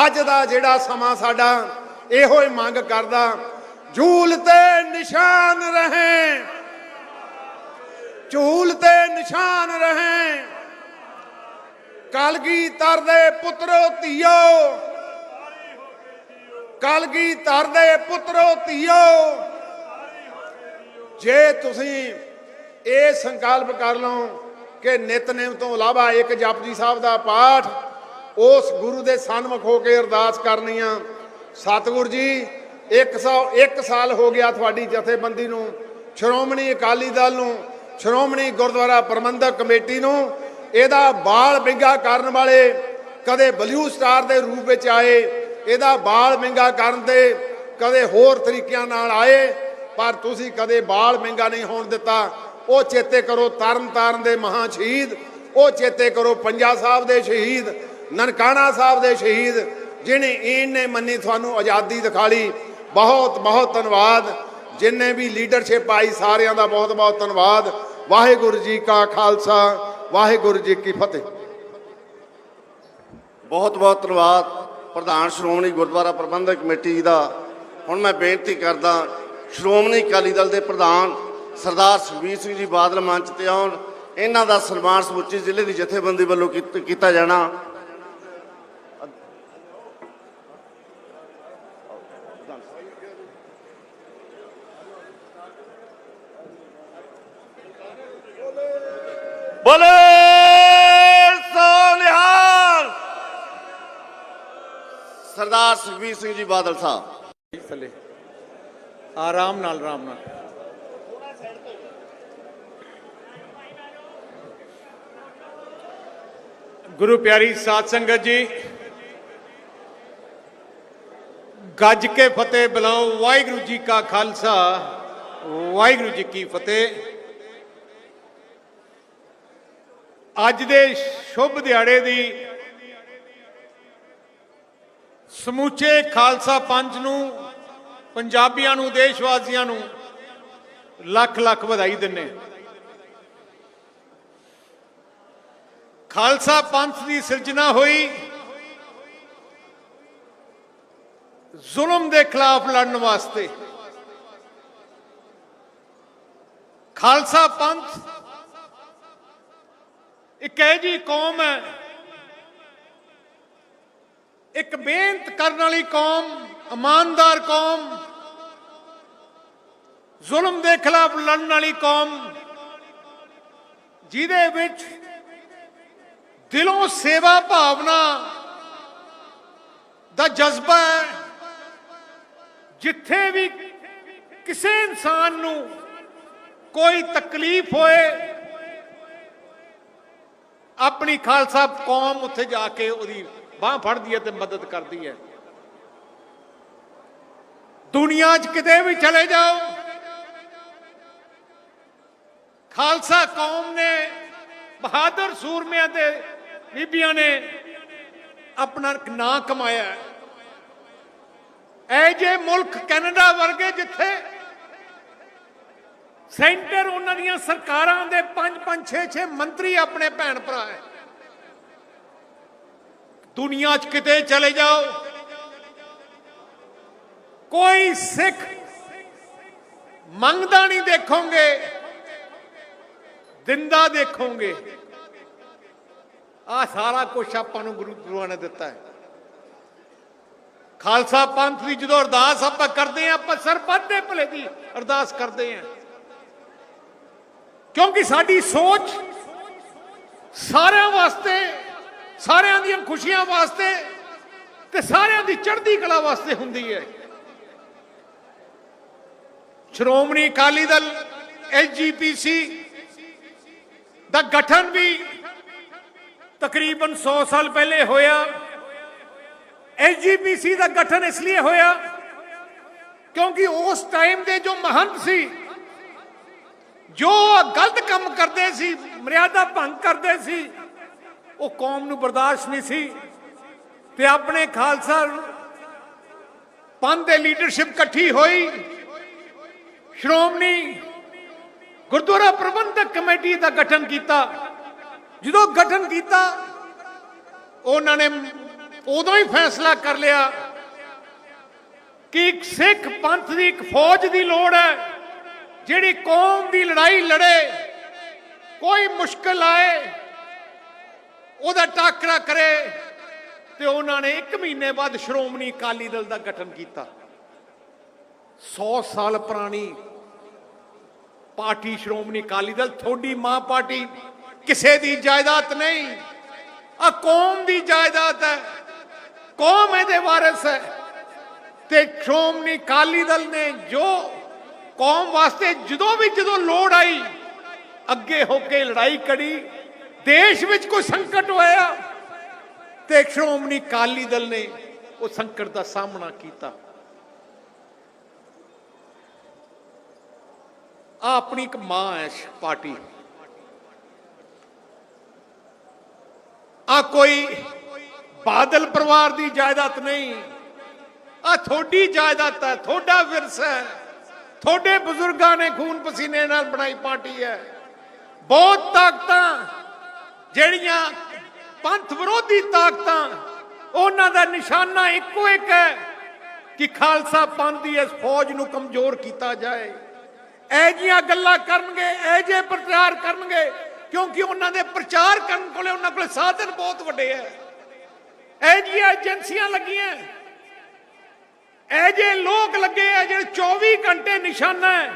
ਅੱਜ ਦਾ ਜਿਹੜਾ ਸਮਾਂ ਸਾਡਾ ਇਹੋ ਹੀ ਮੰਗ ਕਰਦਾ, ਝੂਲ ਤੇ ਨਿਸ਼ਾਨ ਰਹੇ, ਝੂਲ ਤੇ ਨਿਸ਼ਾਨ ਰਹੇ। ਕਲਗੀਧਰ ਦੇ ਪੁੱਤਰੋ ਧੀਓ, ਕਲਗੀਧਰ ਦੇ ਪੁੱਤਰੋ ਧੀਓ। ਜੇ ਤੁਸੀਂ ਇਹ ਸੰਕਲਪ ਕਰ ਲਓ ਕਿ ਨਿਤਨੇਮ ਤੋਂ ਇਲਾਵਾ ਇੱਕ ਜਪਜੀ ਸਾਹਿਬ ਦਾ ਪਾਠ, ਉਸ ਗੁਰੂ ਦੇ ਸਨਮੁਖ ਹੋ ਕੇ ਅਰਦਾਸ ਕਰਨੀ ਆ। ਸਤਿਗੁਰ ਜੀ, 101 ਸਾਲ ਹੋ ਗਿਆ ਤੁਹਾਡੀ ਜਥੇਬੰਦੀ ਨੂੰ, ਸ਼੍ਰੋਮਣੀ ਅਕਾਲੀ ਦਲ ਨੂੰ, ਸ਼੍ਰੋਮਣੀ ਗੁਰਦੁਆਰਾ ਪ੍ਰਬੰਧਕ ਕਮੇਟੀ ਨੂੰ। ਇਹਦਾ ਬਾਲ ਵਿੰਗਾ ਕਰਨ ਵਾਲੇ ਕਦੇ ਬਲੂ ਸਟਾਰ ਦੇ ਰੂਪ ਵਿੱਚ ਆਏ, ਇਹਦਾ ਬਾਲ ਵਿੰਗਾ ਕਰਨ ਤੇ ਕਦੇ ਹੋਰ ਤਰੀਕਿਆਂ ਨਾਲ ਆਏ, ਪਰ ਤੁਸੀਂ ਕਦੇ ਬਾਲ ਵਿੰਗਾ ਨਹੀਂ ਹੋਣ ਦਿੱਤਾ। ਉਹ ਚੇਤੇ ਕਰੋ ਤਰਨ ਤਾਰਨ ਦੇ ਮਹਾਂ ਸ਼ਹੀਦ, ਉਹ ਚੇਤੇ ਕਰੋ ਪੰਜਾ ਸਾਹਿਬ ਦੇ ਸ਼ਹੀਦ, ਨਨਕਾਣਾ ਸਾਹਿਬ ਦੇ ਸ਼ਹੀਦ, ਜਿਹਨੇ ਈਨ ਨੇ ਮੰਨੀ ਤੁਹਾਨੂੰ ਆਜ਼ਾਦੀ ਦਿਖਾਲੀ। ਬਹੁਤ ਬਹੁਤ ਧੰਨਵਾਦ। ਜਿੰਨੇ ਵੀ ਲੀਡਰਸ਼ਿਪ ਆਈ ਸਾਰਿਆਂ ਦਾ ਬਹੁਤ ਬਹੁਤ ਧੰਨਵਾਦ। ਵਾਹਿਗੁਰੂ ਜੀ ਕਾ ਖਾਲਸਾ, ਵਾਹਿਗੁਰੂ ਜੀ ਕੀ ਫਤਿਹ। ਬਹੁਤ ਬਹੁਤ ਧੰਨਵਾਦ ਪ੍ਰਧਾਨ ਸ਼੍ਰੋਮਣੀ ਗੁਰਦੁਆਰਾ ਪ੍ਰਬੰਧਕ ਕਮੇਟੀ ਦਾ। ਹੁਣ ਮੈਂ ਬੇਨਤੀ ਕਰਦਾ ਸ਼੍ਰੋਮਣੀ ਅਕਾਲੀ ਦਲ ਦੇ ਪ੍ਰਧਾਨ ਸਰਦਾਰ ਸੁਖਬੀਰ ਸਿੰਘ ਜੀ ਬਾਦਲ ਮੰਚ ਤੇ ਆਉਣ। ਇਹਨਾਂ ਦਾ ਸਨਮਾਨ ਸਮੁੱਚੇ ਜ਼ਿਲ੍ਹੇ ਦੀ ਜਥੇਬੰਦੀ ਵੱਲੋਂ ਕੀਤਾ ਜਾਣਾ। ਬੋਲੇ ਸੋ ਨਿਹਾਲ। ਸਰਦਾਰ ਸੁਖਬੀਰ ਸਿੰਘ ਜੀ ਬਾਦਲ ਸਾਹਿਬ। ਥੱਲੇ ਆਰਾਮ ਨਾਲ, ਆਰਾਮ ਨਾਲ। ਗੁਰੂ ਪਿਆਰੀ ਸਾਧ ਸੰਗਤ ਜੀ, ਗੱਜ ਕੇ ਫਤਿਹ ਬੁਲਾਓ। ਵਾਹਿਗੁਰੂ ਜੀ ਕਾ ਖਾਲਸਾ, ਵਾਹਿਗੁਰੂ ਜੀ ਕੀ ਫਤਿਹ। ਅੱਜ ਦੇ ਸ਼ੁਭ ਦਿਹਾੜੇ ਦੀ ਸਮੁੱਚੇ ਖਾਲਸਾ ਪੰਥ ਨੂੰ, ਪੰਜਾਬੀਆਂ ਨੂੰ, ਦੇਸ਼ ਵਾਸੀਆਂ ਨੂੰ ਲੱਖ ਲੱਖ ਵਧਾਈ ਦਿੰਨੇ। ਖਾਲਸਾ ਪੰਥ ਦੀ ਸਿਰਜਣਾ ਹੋਈ ਜ਼ੁਲਮ ਦੇ ਖਿਲਾਫ ਲੜਨ ਵਾਸਤੇ। ਖਾਲਸਾ ਪੰਥ ਇੱਕ ਐਜੀ ਕੌਮ ਹੈ, ਇੱਕ ਮਿਹਨਤ ਕਰਨ ਵਾਲੀ ਕੌਮ, ਇਮਾਨਦਾਰ ਕੌਮ, ਜ਼ੁਲਮ ਦੇ ਖਿਲਾਫ ਲੜਨ ਵਾਲੀ ਕੌਮ, ਜਿਹਦੇ ਵਿੱਚ ਦਿਲੋਂ ਸੇਵਾ ਭਾਵਨਾ ਦਾ ਜਜ਼ਬਾ ਹੈ। ਜਿੱਥੇ ਵੀ ਕਿਸੇ ਇਨਸਾਨ ਨੂੰ ਕੋਈ ਤਕਲੀਫ ਹੋਏ, ਆਪਣੀ ਖਾਲਸਾ ਕੌਮ ਉੱਥੇ ਜਾ ਕੇ ਉਹਦੀ ਬਾਹ ਫੜਦੀ ਹੈ ਤੇ ਮਦਦ ਕਰਦੀ ਹੈ। ਦੁਨੀਆ 'ਚ ਕਿਤੇ ਵੀ ਚਲੇ ਜਾਓ, ਖਾਲਸਾ ਕੌਮ ਨੇ, ਬਹਾਦਰ ਸੂਰਮਿਆਂ ਦੇ ਬੀਬੀਆਂ ਨੇ ਆਪਣਾ ਨਾਂ ਕਮਾਇਆ। ਇਹ ਜੇ ਮੁਲਕ ਕੈਨੇਡਾ ਵਰਗੇ, ਜਿੱਥੇ सेंटर उन्हां दीयां सरकारां दे 5-5 6-6 मंत्री अपने भैन भरा है। दुनिया च किते चले जाओ, कोई सिख मंगदा नहीं देखोगे, दिंदा देखोगे। आ सारा कुछ आपां नूं गुरुआं ने दिता है। खालसा पंथ की जो अरदास आप करते हैं, आप सरबत दे भले की अरदास करते हैं, क्योंकि साडी सोच सारिਆਂ वास्ते, सारिਆਂ दी खुशियां वास्ते ते सारिਆਂ दी चढ़दी कला वास्ते हुंदी है। श्रोमणी अकाली दल SGPC दा गठन भी तकरीबन 100 साल पहले होया। SGPC का गठन इसलिए होया क्योंकि उस टाइम के जो महंत सी, जो गलत काम करते सी, मर्यादा भंग करते सी, वो कौम नूं बर्दाश्त नहीं सी ते अपने खालसा पंथ दे लीडरशिप इकट्ठी हुई। श्रोमणी गुरुद्वारा प्रबंधक कमेटी का गठन किया। जो गठन किया उन्होंने उदों ही फैसला कर लिया कि सिख पंथ की एक फौज की लोड़ है, जिहड़ी कौम की लड़ाई लड़े, कोई मुश्किल आए उहदा टाकरा करे। तो उन्होंने 1 महीने बाद श्रोमणी अकाली दल का गठन किया। 100 साल पुरानी पार्टी श्रोमणी अकाली दल, थोड़ी मां पार्टी किसी की जायदाद नहीं, आ कौम की जायदाद है, कौम ए वारिस है। ते श्रोमणी अकाली दल ने जो कौम वास्ते जो लोड़ आई अगे होके लड़ाई करी। देश में कोई संकट होया ते श्रोमणी अकाली दल ने उस संकट का सामना किया। अपनी एक मां है पार्टी, आ कोई बादल परिवार की जायदाद नहीं, आ थोड़ी जायदाद है, थोड़ा विरसा है, थोड़े बुजुर्गों ने खून पसीने नाल बनाई पार्टी है। बहुत ताकत जड़ियां पंथ विरोधी ताकत, उन्हां दा निशाना इको एक है कि खालसा पंथ की इस फौज नूं कमजोर किया जाए। ऐजियां गल्लां करनगे, ऐजे प्रचार करनगे, क्योंकि उन्होंने प्रचार करने को साधन बहुत वड्डे है। ऐजियां एजेंसियां लगियां, ऐजे लोग लगे हैं जो 24 घंटे निशाना है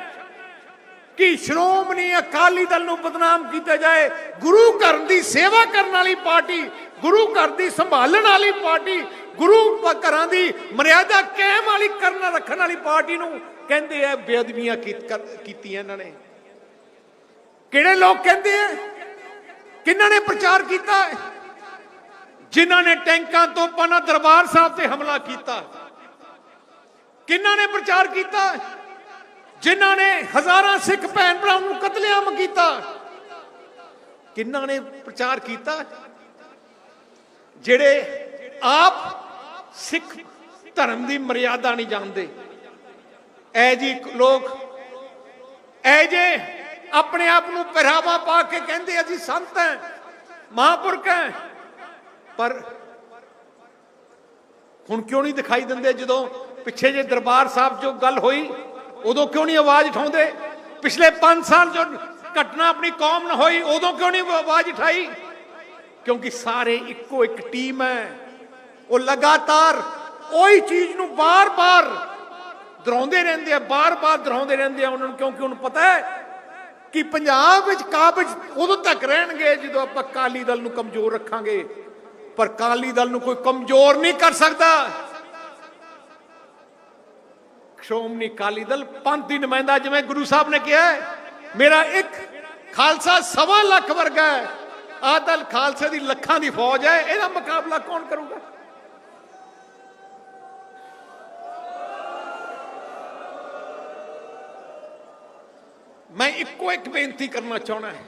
कि श्रोमणी अकाली दल नूं बदनाम किया जाए। गुरु घर की सेवा करने वाली पार्टी, गुरु घर की संभालने वाली पार्टी, गुरु घर की मर्यादा कायम वाली करना रखने वाली पार्टी नूं कहते हैं बेअदबियां कीतियां इन्हां ने। किहड़े लोग कहते हैं, किन्हां ने प्रचार किया? जिन्हां ने टैंकां तोपां नाल दरबार साहब ते हमला किया। किन्हां ने प्रचार किया? जिन्हां ने हजारां सिख भैन भरावां नूं कतलेआम किया। किन्हां ने प्रचार किया? जिहड़े आप सिख धर्म की मर्यादा नहीं जानते। ऐ जी लोग ऐजे अपने आप को पहरावा पा के कहते असीं संत हैं, महापुरख हैं, पर हुण क्यों नहीं दिखाई देंदे? जो पिछे जे दरबार साहब जो गल हुई उदों क्यों नहीं आवाज उठाते? पिछले 5 साल जो घटना अपनी कौम न हुई उदों क्यों नहीं आवाज उठाई? क्योंकि सारे इको एक टीम है, वो लगातार वही चीज नूं बार बार दोहराते रहते हैं, बार बार दोहराते रहते हैं उन्होंने, क्योंकि उन्हें पता है कि पंजाब विच काबिज उदों तक रहणगे जो आप अकाली दल नूं कमजोर रखांगे, पर अकाली दल नूं कोई कमजोर नहीं कर सकता। श्रोमणी अकाली दल पंथ की नुमाइंदा, जिवें गुरु साहब ने कहा है, मेरा एक खालसा 1.25 लाख वर्गा है, आ दल खालसे की लखां की फौज है, इसका मुकाबला कौन करूगा? मैं इको एक बेनती करना चाहना है,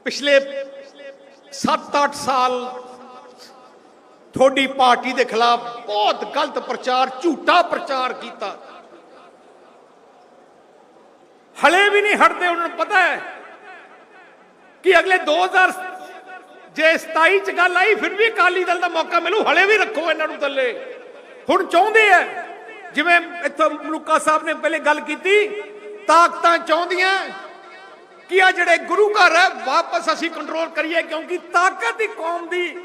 पिछले 7-8 साल थोड़ी पार्टी के खिलाफ बहुत गलत प्रचार, झूठा प्रचार किया। ਹਲੇ ਵੀ ਨਹੀਂ ਹਟਦੇ। ਉਹਨਾਂ ਨੂੰ ਪਤਾ ਹੈ ਕਿ ਅਗਲੇ 2000 ਜੇ 27 ਚ ਗੱਲ ਆਈ ਫਿਰ ਵੀ ਅਕਾਲੀ ਦਲ ਦਾ ਮੌਕਾ ਮਿਲੂ, ਹਲੇ ਵੀ ਰੱਖੋ ਇਹਨਾਂ ਨੂੰ ਥੱਲੇ। ਹੁਣ ਚਾਹੁੰਦੇ ਆ, ਜਿਵੇਂ ਇੱਥੋਂ ਮਲੂਕਾ ਸਾਹਿਬ ਨੇ ਪਹਿਲੇ ਗੱਲ ਕੀਤੀ, ਤਾਕਤਾਂ ਚਾਹੁੰਦੀਆਂ ਕਿ ਆ ਜਿਹੜੇ ਗੁਰੂ ਘਰ ਹੈ ਵਾਪਸ ਅਸੀਂ ਕੰਟਰੋਲ ਕਰੀਏ, ਕਿਉਂਕਿ ਤਾਕਤ ਹੀ ਕੌਮ ਦੀ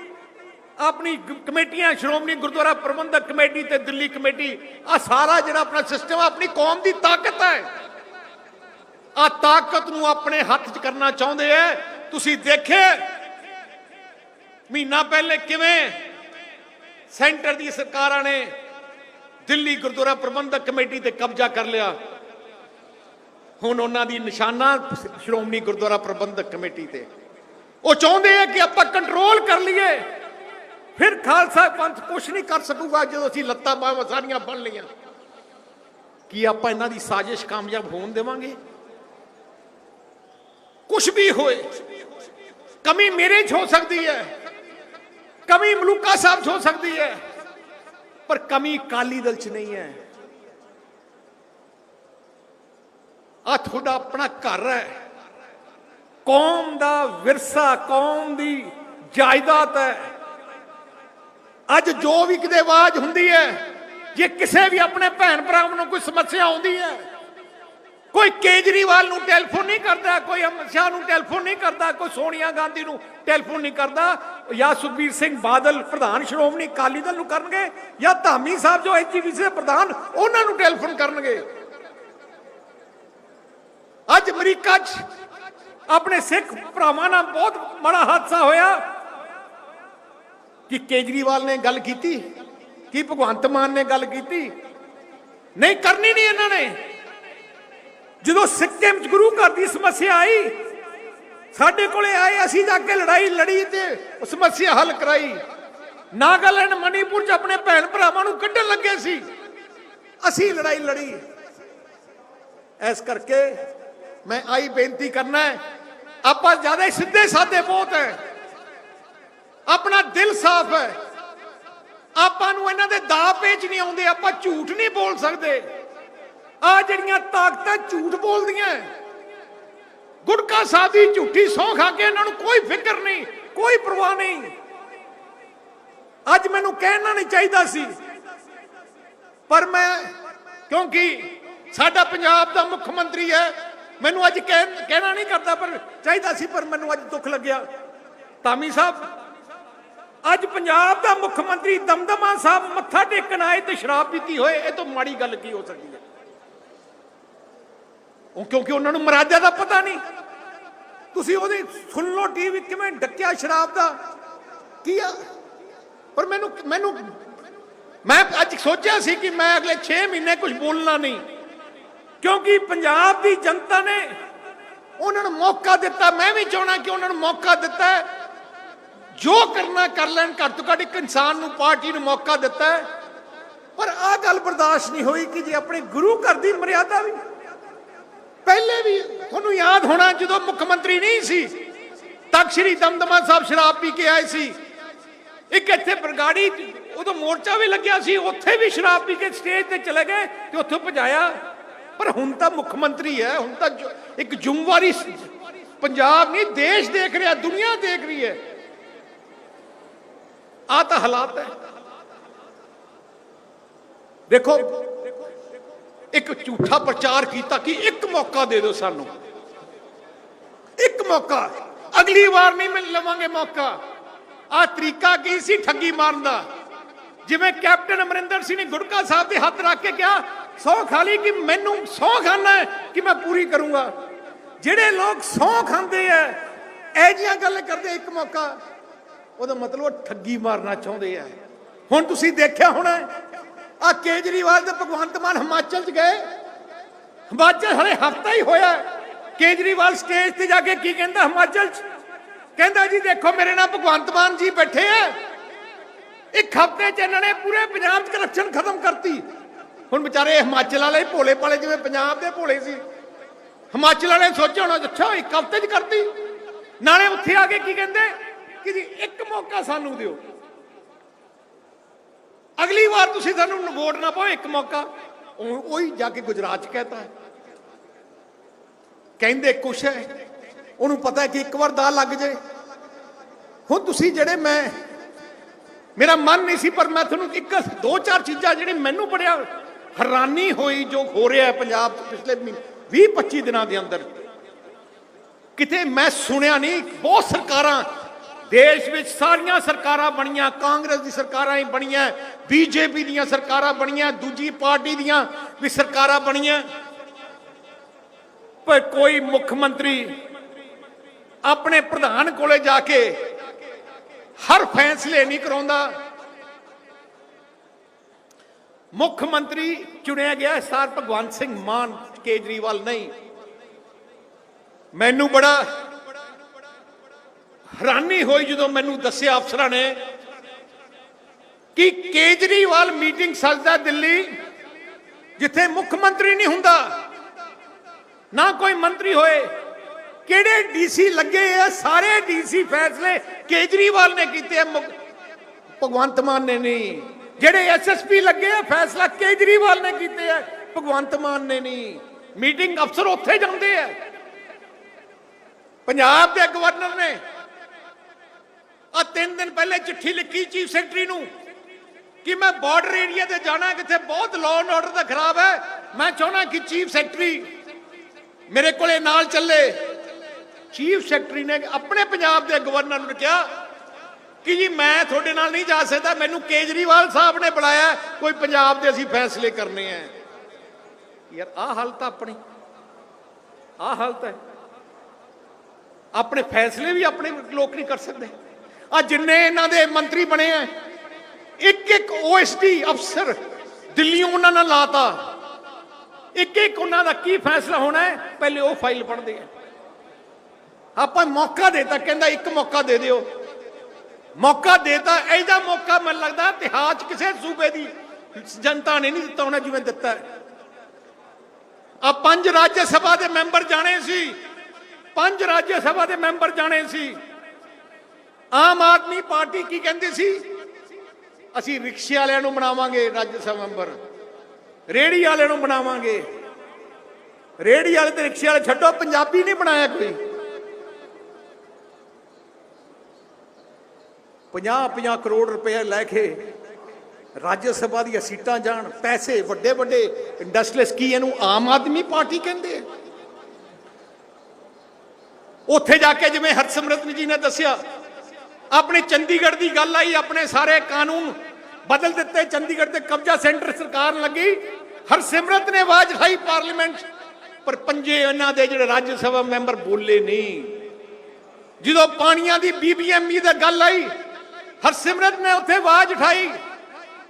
ਆਪਣੀ ਕਮੇਟੀਆਂ, ਸ਼੍ਰੋਮਣੀ ਗੁਰਦੁਆਰਾ ਪ੍ਰਬੰਧਕ ਕਮੇਟੀ ਤੇ ਦਿੱਲੀ ਕਮੇਟੀ, ਆ ਸਾਰਾ ਜਿਹੜਾ ਆਪਣਾ ਸਿਸਟਮ ਆਪਣੀ ਕੌਮ ਦੀ ਤਾਕਤ ਹੈ। ਆ ਤਾਕਤ ਨੂੰ ਆਪਣੇ ਹੱਥ 'ਚ ਕਰਨਾ ਚਾਹੁੰਦੇ ਆ। ਤੁਸੀਂ ਦੇਖੇ ਮਹੀਨਾ ਪਹਿਲੇ ਕਿਵੇਂ ਸੈਂਟਰ ਦੀ ਸਰਕਾਰਾਂ ਨੇ ਦਿੱਲੀ ਗੁਰਦੁਆਰਾ ਪ੍ਰਬੰਧਕ ਕਮੇਟੀ ਤੇ ਕਬਜ਼ਾ ਕਰ ਲਿਆ। ਹੁਣ ਉਹਨਾਂ ਦੀ ਨਿਸ਼ਾਨਾ ਸ਼੍ਰੋਮਣੀ ਗੁਰਦੁਆਰਾ ਪ੍ਰਬੰਧਕ ਕਮੇਟੀ ਤੇ। ਉਹ ਚਾਹੁੰਦੇ ਆ ਕਿ ਆਪਾਂ ਕੰਟਰੋਲ ਕਰ ਲਈਏ, ਫਿਰ ਖਾਲਸਾ ਪੰਥ ਕੁਛ ਨਹੀਂ ਕਰ ਸਕੂਗਾ ਜਦੋਂ ਅਸੀਂ ਲੱਤਾਂ ਬਾਹਾਂ ਸਾਰੀਆਂ ਬੰਨ ਲਈਆਂ। ਕੀ ਆਪਾਂ ਇਹਨਾਂ ਦੀ ਸਾਜ਼ਿਸ਼ ਕਾਮਯਾਬ ਹੋਣ ਦੇਵਾਂਗੇ? ਕੁਛ ਵੀ ਹੋਏ, ਕਮੀ ਮੇਰੇ 'ਚ ਹੋ ਸਕਦੀ ਹੈ, ਕਮੀ ਮਲੂਕਾ ਸਾਹਿਬ 'ਚ ਹੋ ਸਕਦੀ ਹੈ, ਪਰ ਕਮੀ ਅਕਾਲੀ ਦਲ 'ਚ ਨਹੀਂ ਹੈ। ਆ ਤੁਹਾਡਾ ਆਪਣਾ ਘਰ ਹੈ, ਕੌਮ ਦਾ ਵਿਰਸਾ, ਕੌਮ ਦੀ ਜਾਇਦਾਦ ਹੈ। ਅੱਜ ਜੋ ਵੀ ਕਿਤੇ ਆਵਾਜ਼ ਹੁੰਦੀ ਹੈ, ਜੇ ਕਿਸੇ ਵੀ ਆਪਣੇ ਭੈਣ ਭਰਾਵਾਂ ਨੂੰ ਕੋਈ ਸਮੱਸਿਆ ਆਉਂਦੀ ਹੈ, ਕੋਈ ਕੇਜਰੀਵਾਲ ਨੂੰ ਟੈਲੀਫੋਨ ਨਹੀਂ ਕਰਦਾ, ਕੋਈ ਅਮਿਤ ਸ਼ਾਹ ਨੂੰ ਟੈਲੀਫੋਨ ਨਹੀਂ ਕਰਦਾ, ਕੋਈ ਸੋਨੀਆ ਗਾਂਧੀ ਨੂੰ ਟੈਲੀਫੋਨ ਨਹੀਂ ਕਰਦਾ, ਜਾਂ ਸੁਖਬੀਰ ਸਿੰਘ ਬਾਦਲ ਪ੍ਰਧਾਨ ਸ਼੍ਰੋਮਣੀ ਅਕਾਲੀ ਦਲ ਨੂੰ ਕਰਨਗੇ, ਜਾਂ ਧਾਮੀ ਸਾਹਿਬ ਜੋ ਐਚਜੀਵੀਸੀ ਦੇ ਪ੍ਰਧਾਨ ਉਹਨਾਂ ਨੂੰ ਟੈਲੀਫੋਨ ਕਰਨਗੇ। ਅੱਜ ਅਮਰੀਕਾ 'ਚ ਆਪਣੇ ਸਿੱਖ ਭਰਾਵਾਂ ਨਾਲ ਬਹੁਤ ਬੜਾ ਹਾਦਸਾ ਹੋਇਆ ਕਿ ਕੇਜਰੀਵਾਲ ਨੇ ਗੱਲ ਕੀਤੀ, ਕਿ ਭਗਵੰਤ ਮਾਨ ਨੇ ਗੱਲ ਕੀਤੀ, ਨਹੀਂ ਕਰਨੀ ਨਹੀਂ ਇਹਨਾਂ ਨੇ। ਜਦੋਂ ਸਿੱਕਿਮ 'ਚ ਗੁਰੂ ਘਰ ਦੀ ਸਮੱਸਿਆ ਆਈ, ਸਾਡੇ ਕੋਲੇ ਆਏ, ਅਸੀਂ ਜਾ ਕੇ ਲੜਾਈ ਲੜੀ ਤੇ ਉਹ ਸਮੱਸਿਆ ਹੱਲ ਕਰਾਈ। ਨਾਗਾਲੈਂਡ, ਮਣੀਪੁਰ 'ਚ ਆਪਣੇ ਭੈਣ ਭਰਾਵਾਂ ਨੂੰ ਕੱਢਣ ਲੱਗੇ ਸੀ, ਅਸੀਂ ਲੜਾਈ ਲੜੀ। ਇਸ ਕਰਕੇ ਮੈਂ ਆਈ ਬੇਨਤੀ ਕਰਨਾ ਹੈ, ਆਪਾਂ ਜ਼ਿਆਦਾ ਹੀ ਸਿੱਧੇ ਸਾਦੇ ਬਹੁਤ ਹੈ, ਆਪਣਾ ਦਿਲ ਸਾਫ਼ ਹੈ, ਆਪਾਂ ਨੂੰ ਇਹਨਾਂ ਦੇ ਦਾਅ ਪੇਚ ਨਹੀਂ ਆਉਂਦੇ, ਆਪਾਂ ਝੂਠ ਨਹੀਂ ਬੋਲ ਸਕਦੇ। ਆ ਜਿਹੜੀਆਂ ਤਾਕਤਾਂ ਝੂਠ ਬੋਲਦੀਆਂ, ਗੁਟਕਾ ਸਾਹਿਬ ਦੀ ਝੂਠੀ ਸਹੁੰ ਖਾ ਕੇ ਇਹਨਾਂ ਨੂੰ ਕੋਈ ਫਿਕਰ ਨਹੀਂ, ਕੋਈ ਪਰਵਾਹ ਨਹੀਂ। ਅੱਜ ਮੈਨੂੰ ਕਹਿਣਾ ਨਹੀਂ ਚਾਹੀਦਾ ਸੀ, ਪਰ ਮੈਂ, ਕਿਉਂਕਿ ਸਾਡਾ ਪੰਜਾਬ ਦਾ ਮੁੱਖ ਮੰਤਰੀ ਹੈ, ਮੈਨੂੰ ਅੱਜ ਕਹਿਣਾ ਨਹੀਂ ਕਰਦਾ, ਪਰ ਚਾਹੀਦਾ ਸੀ, ਪਰ ਮੈਨੂੰ ਅੱਜ ਦੁੱਖ ਲੱਗਿਆ। ਧਾਮੀ ਸਾਹਿਬ, ਅੱਜ ਪੰਜਾਬ ਦਾ ਮੁੱਖ ਮੰਤਰੀ ਦਮਦਮਾ ਸਾਹਿਬ ਮੱਥਾ ਟੇਕਣ ਆਏ ਤੇ ਸ਼ਰਾਬ ਪੀਤੀ ਹੋਏ, ਇਹ ਤੋਂ ਮਾੜੀ ਗੱਲ ਕੀ ਹੋ ਸਕਦੀ ਹੈ? ਕਿਉਂਕਿ ਉਹਨਾਂ ਨੂੰ ਮਰਾਜਾ ਦਾ ਪਤਾ ਨਹੀਂ। ਤੁਸੀਂ ਉਹਦੀ ਸੁਣ ਲਓ ਟੀਵੀ ਕਿਵੇਂ ਡੱਕਿਆ ਸ਼ਰਾਬ ਦਾ ਕੀ ਆ। ਪਰ ਮੈਂ ਅੱਜ ਸੋਚਿਆ ਸੀ ਕਿ ਮੈਂ ਅਗਲੇ 6 ਮਹੀਨੇ ਕੁਝ ਬੋਲਣਾ ਨਹੀਂ, ਕਿਉਂਕਿ ਪੰਜਾਬ ਦੀ ਜਨਤਾ ਨੇ ਉਹਨਾਂ ਨੂੰ ਮੌਕਾ ਦਿੱਤਾ। ਮੈਂ ਵੀ ਚਾਹਣਾ ਕਿ ਉਹਨਾਂ ਨੂੰ ਮੌਕਾ ਦਿੱਤਾ, ਜੋ ਕਰਨਾ ਕਰ ਲੈਣ, ਘੱਟ ਤੋਂ ਘੱਟ ਇੱਕ ਇਨਸਾਨ ਨੂੰ, ਪਾਰਟੀ ਨੂੰ ਮੌਕਾ ਦਿੱਤਾ। ਪਰ ਆਹ ਗੱਲ ਬਰਦਾਸ਼ਤ ਨਹੀਂ ਹੋਈ ਕਿ ਜੇ ਆਪਣੇ ਗੁਰੂ ਘਰ ਦੀ ਮਰਿਆਦਾ ਵੀ, ਪਹਿਲੇ ਵੀ ਤੁਹਾਨੂੰ ਯਾਦ ਹੋਣਾ ਜਦੋਂ ਮੁੱਖ ਮੰਤਰੀ ਨਹੀਂ ਸੀ, ਤਖਤ ਸ੍ਰੀ ਦਮਦਮਾ ਸਾਹਿਬ ਸ਼ਰਾਬ ਪੀ ਕੇ ਆਏ ਸੀ। ਇੱਕ ਇੱਥੇ ਬਰਗਾੜੀ ਉਦੋਂ ਮੋਰਚਾ ਵੀ ਲੱਗਿਆ ਸੀ, ਉੱਥੇ ਵੀ ਸ਼ਰਾਬ ਪੀ ਕੇ ਸਟੇਜ ਤੇ ਚਲੇ ਗਏ ਤੇ ਉੱਥੋਂ ਭਜਾਇਆ। ਪਰ ਹੁਣ ਤਾਂ ਮੁੱਖ ਮੰਤਰੀ ਹੈ, ਹੁਣ ਤਾਂ ਇੱਕ ਜ਼ਿੰਮੇਵਾਰੀ ਪੰਜਾਬ ਨਹੀਂ ਦੇਸ਼ ਦੇਖ ਰਿਹਾ, ਦੁਨੀਆ ਦੇਖ ਰਹੀ ਹੈ। ਆ ਤਾਂ ਹਾਲਾਤ ਹੈ। ਦੇਖੋ, ਇੱਕ ਝੂਠਾ ਪ੍ਰਚਾਰ ਕੀਤਾ ਕਿ ਇੱਕ ਮੌਕਾ ਦੇ ਦਿਓ ਸਾਨੂੰ, ਇੱਕ ਮੌਕਾ, ਅਗਲੀ ਵਾਰ ਨਹੀਂ ਮਿਲ ਲਵਾਂਗੇ ਮੌਕਾ। ਆ ਤਰੀਕਾ ਕੀ ਸੀ ਠੱਗੀ ਮਾਰਨ ਦਾ? ਜਿਵੇਂ ਕੈਪਟਨ ਅਮਰਿੰਦਰ ਸਿੰਘ ਨੇ ਗੁਟਕਾ ਸਾਹਿਬ ਦੇ ਹੱਥ ਰੱਖ ਕੇ ਕਿਹਾ, ਸਹੁੰ ਖਾ ਲਈ ਕਿ ਮੈਨੂੰ ਸਹੁੰ ਖਾਣਾ ਹੈ ਕਿ ਮੈਂ ਪੂਰੀ ਕਰੂੰਗਾ। ਜਿਹੜੇ ਲੋਕ ਸਹੁੰ ਖਾਂਦੇ ਆ, ਇਹ ਜਿਹੀਆਂ ਗੱਲਾਂ ਕਰਦੇ, ਇੱਕ ਮੌਕਾ, ਉਹਦਾ ਮਤਲਬ ਠੱਗੀ ਮਾਰਨਾ ਚਾਹੁੰਦੇ ਆ। ਹੁਣ ਤੁਸੀਂ ਦੇਖਿਆ ਹੋਣਾ, ਆ ਕੇਜਰੀਵਾਲ ਤੇ ਭਗਵੰਤ ਮਾਨ ਹਿਮਾਚਲ 'ਚ ਗਏ, ਹਿਮਾਚਲ ਹਲੇ ਹਫ਼ਤਾ ਹੀ ਹੋਇਆ, ਕੇਜਰੀਵਾਲ ਸਟੇਜ ਤੇ ਜਾ ਕੇ ਕੀ ਕਹਿੰਦਾ ਹਿਮਾਚਲ 'ਚ? ਕਹਿੰਦਾ ਜੀ ਦੇਖੋ ਮੇਰੇ ਨਾਲ ਭਗਵੰਤ ਮਾਨ ਜੀ ਬੈਠੇ ਆ, ਇੱਕ ਹਫ਼ਤੇ 'ਚ ਇਹਨਾਂ ਨੇ ਪੂਰੇ ਪੰਜਾਬ 'ਚ ਕਰਪਸ਼ਨ ਖਤਮ ਕਰਤੀ। ਹੁਣ ਵਿਚਾਰੇ ਹਿਮਾਚਲ ਵਾਲੇ ਭੋਲੇ ਭਾਲੇ, ਜਿਵੇਂ ਪੰਜਾਬ ਦੇ ਭੋਲੇ ਸੀ, ਹਿਮਾਚਲ ਵਾਲੇ ਸੋਚਿਆ ਹੋਣਾ ਅੱਛਾ ਇੱਕ ਹਫ਼ਤੇ 'ਚ ਕਰਤੀ। ਨਾਲੇ ਉੱਥੇ ਆ ਕੇ ਕੀ ਕਹਿੰਦੇ ਕਿ ਜੀ ਇੱਕ ਮੌਕਾ ਸਾਨੂੰ ਦਿਓ, ਅਗਲੀ ਵਾਰ ਤੁਸੀਂ ਸਾਨੂੰ ਵੋਟ ਨਾ ਪਾਓ, ਇੱਕ ਮੌਕਾ। ਉਹੀ ਜਾ ਕੇ ਗੁਜਰਾਤ 'ਚ ਕਹਿਤਾ। ਕਹਿੰਦੇ ਕੁਛ ਹੈ, ਉਹਨੂੰ ਪਤਾ ਹੈ ਕਿ ਇੱਕ ਵਾਰ ਦਾ ਲੱਗ ਜੇ। ਹੁਣ ਤੁਸੀਂ ਜਿਹੜੇ ਮੇਰਾ ਮਨ ਨਹੀਂ ਸੀ, ਪਰ ਮੈਂ ਤੁਹਾਨੂੰ ਇੱਕ ਦੋ ਚਾਰ ਚੀਜ਼ਾਂ ਜਿਹੜੀ ਮੈਨੂੰ ਬੜਿਆ ਹੈਰਾਨੀ ਹੋਈ ਜੋ ਹੋ ਰਿਹਾ ਹੈ ਪੰਜਾਬ 'ਚ ਪਿਛਲੇ 20-25 ਦਿਨਾਂ ਦੇ ਅੰਦਰ, ਕਿਤੇ ਮੈਂ ਸੁਣਿਆ ਨਹੀਂ। ਬਹੁਤ ਸਰਕਾਰਾਂ ਦੇਸ਼ ਵਿੱਚ, ਸਾਰੀਆਂ ਸਰਕਾਰਾਂ ਬਣੀਆਂ, ਕਾਂਗਰਸ ਦੀ ਸਰਕਾਰਾਂ ਹੀ ਬਣੀਆਂ, ਬੀਜੇਪੀ ਦੀਆਂ ਸਰਕਾਰਾਂ ਬਣੀਆਂ, ਦੂਜੀ ਪਾਰਟੀ ਦੀਆਂ ਵੀ ਸਰਕਾਰਾਂ ਬਣੀਆਂ, ਪਰ ਕੋਈ ਮੁੱਖ ਮੰਤਰੀ ਆਪਣੇ ਪ੍ਰਧਾਨ ਕੋਲੇ ਜਾ ਕੇ ਹਰ ਫੈਸਲੇ ਨਹੀਂ ਕਰਾਉਂਦਾ। ਮੁੱਖ ਮੰਤਰੀ ਚੁਣਿਆ ਗਿਆ ਸਰ ਭਗਵੰਤ ਸਿੰਘ ਮਾਨ, ਕੇਜਰੀਵਾਲ ਨਹੀਂ। ਮੈਨੂੰ ਬੜਾ ਹੈਰਾਨੀ ਹੋਈ ਜਦੋਂ ਮੈਨੂੰ ਦੱਸਿਆ ਅਫਸਰਾਂ ਨੇ ਕਿ ਕੇਜਰੀਵਾਲ ਮੀਟਿੰਗ ਸੱਦਦਾ ਦਿੱਲੀ, ਜਿੱਥੇ ਮੁੱਖ ਮੰਤਰੀ ਨਹੀਂ ਹੁੰਦਾ, ਨਾ ਕੋਈ ਮੰਤਰੀ ਹੋਏ। ਕਿਹੜੇ ਡੀਸੀ ਲੱਗੇ ਆ? ਸਾਰੇ ਡੀਸੀ ਫੈਸਲੇ ਕੇਜਰੀਵਾਲ ਨੇ ਕੀਤੇ, ਭਗਵੰਤ ਮਾਨ ਨੇ ਨਹੀਂ। ਜਿਹੜੇ ਐਸਐਸਪੀ ਲੱਗੇ ਆ, ਫੈਸਲਾ ਕੇਜਰੀਵਾਲ ਨੇ ਕੀਤੇ ਆ, ਭਗਵੰਤ ਮਾਨ ਨੇ ਨਹੀਂ। ਮੀਟਿੰਗ ਅਫਸਰ ਉੱਥੇ ਜਾਂਦੇ ਆ। ਪੰਜਾਬ ਦੇ ਗਵਰਨਰ ਨੇ 3 ਦਿਨ ਪਹਿਲੇ ਚਿੱਠੀ ਲਿਖੀ ਚੀਫ ਸੈਕਟਰੀ ਨੂੰ ਕਿ ਮੈਂ ਬਾਰਡਰ ਏਰੀਆ ਤੇ ਜਾਣਾ, ਕਿੱਥੇ ਬਹੁਤ ਲਾਅ ਐਂਡ ਆਰਡਰ ਦਾ ਖਰਾਬ ਹੈ, ਮੈਂ ਚਾਹੁੰਦਾ ਕਿ ਚੀਫ ਸੈਕਟਰੀ ਮੇਰੇ ਕੋਲੇ ਨਾਲ ਚੱਲੇ। ਚੀਫ ਸੈਕਟਰੀ ਨੇ ਆਪਣੇ ਪੰਜਾਬ ਦੇ ਗਵਰਨਰ ਨੂੰ ਕਿਹਾ ਕਿ ਜੀ ਮੈਂ ਤੁਹਾਡੇ ਨਾਲ ਨਹੀਂ ਜਾ ਸਕਦਾ, ਮੈਨੂੰ ਕੇਜਰੀਵਾਲ ਸਾਹਿਬ ਨੇ ਬੁਲਾਇਆ, ਕੋਈ ਪੰਜਾਬ ਦੇ ਅਸੀਂ ਫੈਸਲੇ ਕਰਨੇ ਆ। ਯਾਰ ਆਹ ਹਾਲਤ ਆਪਣੀ, ਆਹ ਹਾਲਤ ਹੈ। ਆਪਣੇ ਫੈਸਲੇ ਵੀ ਆਪਣੇ ਲੋਕ ਨਹੀਂ ਕਰ ਸਕਦੇ। ਆ ਜਿੰਨੇ ਇਹਨਾਂ ਦੇ ਮੰਤਰੀ ਬਣੇ ਆ, ਇੱਕ ਇੱਕ ਓਐਸਡੀ ਅਫਸਰ ਦਿੱਲੀੋਂ ਉਹਨਾਂ ਨਾਲ ਲਾਤਾ, ਇੱਕ ਇੱਕ ਉਹਨਾਂ ਦਾ ਕੀ ਫੈਸਲਾ ਹੋਣਾ ਹੈ, ਪਹਿਲੇ ਉਹ ਫਾਈਲ ਪੜ੍ਹਦੇ ਆ। ਆਪਾਂ ਮੌਕਾ ਦੇਤਾ, ਕਹਿੰਦਾ ਇੱਕ ਮੌਕਾ ਦੇ ਦਿਓ, ਮੌਕਾ ਦੇਤਾ। ਇਹਦਾ ਮੌਕਾ ਮੈਨੂੰ ਲੱਗਦਾ ਇਤਿਹਾਸ ਕਿਸੇ ਸੂਬੇ ਦੀ ਜਨਤਾ ਨੇ ਨਹੀਂ ਦਿੱਤਾ ਹੋਣਾ ਜਿਵੇਂ ਦਿੱਤਾ ਹੈ। ਆ 5 ਰਾਜ ਸਭਾ ਦੇ ਮੈਂਬਰ ਜਾਣੇ ਸੀ, 5 ਰਾਜ ਸਭਾ ਦੇ ਮੈਂਬਰ ਜਾਣੇ ਸੀ। ਆਮ ਆਦਮੀ ਪਾਰਟੀ ਕੀ ਕਹਿੰਦੀ ਸੀ? ਅਸੀਂ ਰਿਕਸ਼ੇ ਵਾਲਿਆਂ ਨੂੰ ਬਣਾਵਾਂਗੇ ਰਾਜ ਸਭਾ ਮੈਂਬਰ, ਰੇਹੜੀ ਵਾਲਿਆਂ ਨੂੰ ਬਣਾਵਾਂਗੇ। ਰੇਹੜੀ ਵਾਲੇ ਤੇ ਰਿਕਸ਼ੇ ਵਾਲੇ ਛੱਡੋ, ਪੰਜਾਬੀ ਨਹੀਂ ਬਣਾਇਆ ਕੋਈ। 50-50 ਕਰੋੜ ਰੁਪਏ ਲੈ ਕੇ ਰਾਜ ਸਭਾ ਦੀਆਂ ਸੀਟਾਂ ਜਾਣ, ਪੈਸੇ ਵੱਡੇ ਵੱਡੇ ਇੰਡਸਟਰੀਅਲਿਸਟ। ਕੀ ਇਹਨੂੰ ਆਮ ਆਦਮੀ ਪਾਰਟੀ ਕਹਿੰਦੇ? ਉੱਥੇ ਜਾ ਕੇ ਜਿਵੇਂ ਹਰਸਿਮਰਤ ਜੀ ਨੇ ਦੱਸਿਆ, ਆਪਣੇ ਚੰਡੀਗੜ੍ਹ ਦੀ ਗੱਲ ਆਈ, ਆਪਣੇ ਸਾਰੇ ਕਾਨੂੰਨ ਬਦਲ ਦਿੱਤੇ, ਚੰਡੀਗੜ੍ਹ ਤੇ ਕਬਜ਼ਾ ਸੈਂਟਰ ਸਰਕਾਰ ਲੱਗੀ। ਹਰਸਿਮਰਤ ਨੇ ਆਵਾਜ਼ ਉਠਾਈ ਪਾਰਲੀਮੈਂਟ, ਪਰ ਪੰਜੇ ਇਹਨਾਂ ਦੇ ਜਿਹੜੇ ਰਾਜ ਸਭਾ ਮੈਂਬਰ ਬੋਲੇ ਨਹੀਂ। ਜਦੋਂ ਪਾਣੀਆਂ ਦੀ BBME ਦੀ ਗੱਲ ਆਈ, ਹਰਸਿਮਰਤ ਨੇ ਉੱਥੇ ਆਵਾਜ਼ ਉਠਾਈ,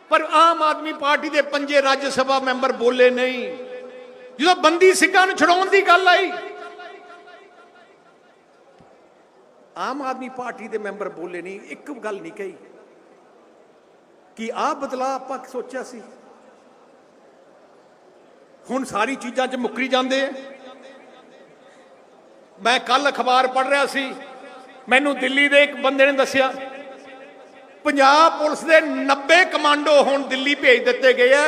ਪਰ ਆਮ ਆਦਮੀ ਪਾਰਟੀ ਦੇ ਪੰਜੇ ਰਾਜ ਸਭਾ ਮੈਂਬਰ ਬੋਲੇ ਨਹੀਂ। ਜਦੋਂ ਬੰਦੀ ਸਿੰਘਾਂ ਨੂੰ ਛੁਡਾਉਣ ਦੀ ਗੱਲ ਆਈ, ਆਮ ਆਦਮੀ ਪਾਰਟੀ ਦੇ ਮੈਂਬਰ ਬੋਲੇ ਨਹੀਂ। ਇੱਕ ਗੱਲ ਨਹੀਂ ਕਹੀ ਕਿ ਆਹ ਬਦਲਾਅ ਆਪਾਂ ਸੋਚਿਆ ਸੀ, ਹੁਣ ਸਾਰੀ ਚੀਜ਼ਾਂ 'ਚ ਮੁੱਕਰੀ ਜਾਂਦੇ ਆ। ਮੈਂ ਕੱਲ ਅਖਬਾਰ ਪੜ੍ਹ ਰਿਹਾ ਸੀ, ਮੈਨੂੰ ਦਿੱਲੀ ਦੇ ਇੱਕ ਬੰਦੇ ਨੇ ਦੱਸਿਆ ਪੰਜਾਬ ਪੁਲਿਸ ਦੇ 90 ਕਮਾਂਡੋ ਹੁਣ ਦਿੱਲੀ ਭੇਜ ਦਿੱਤੇ ਗਏ ਆ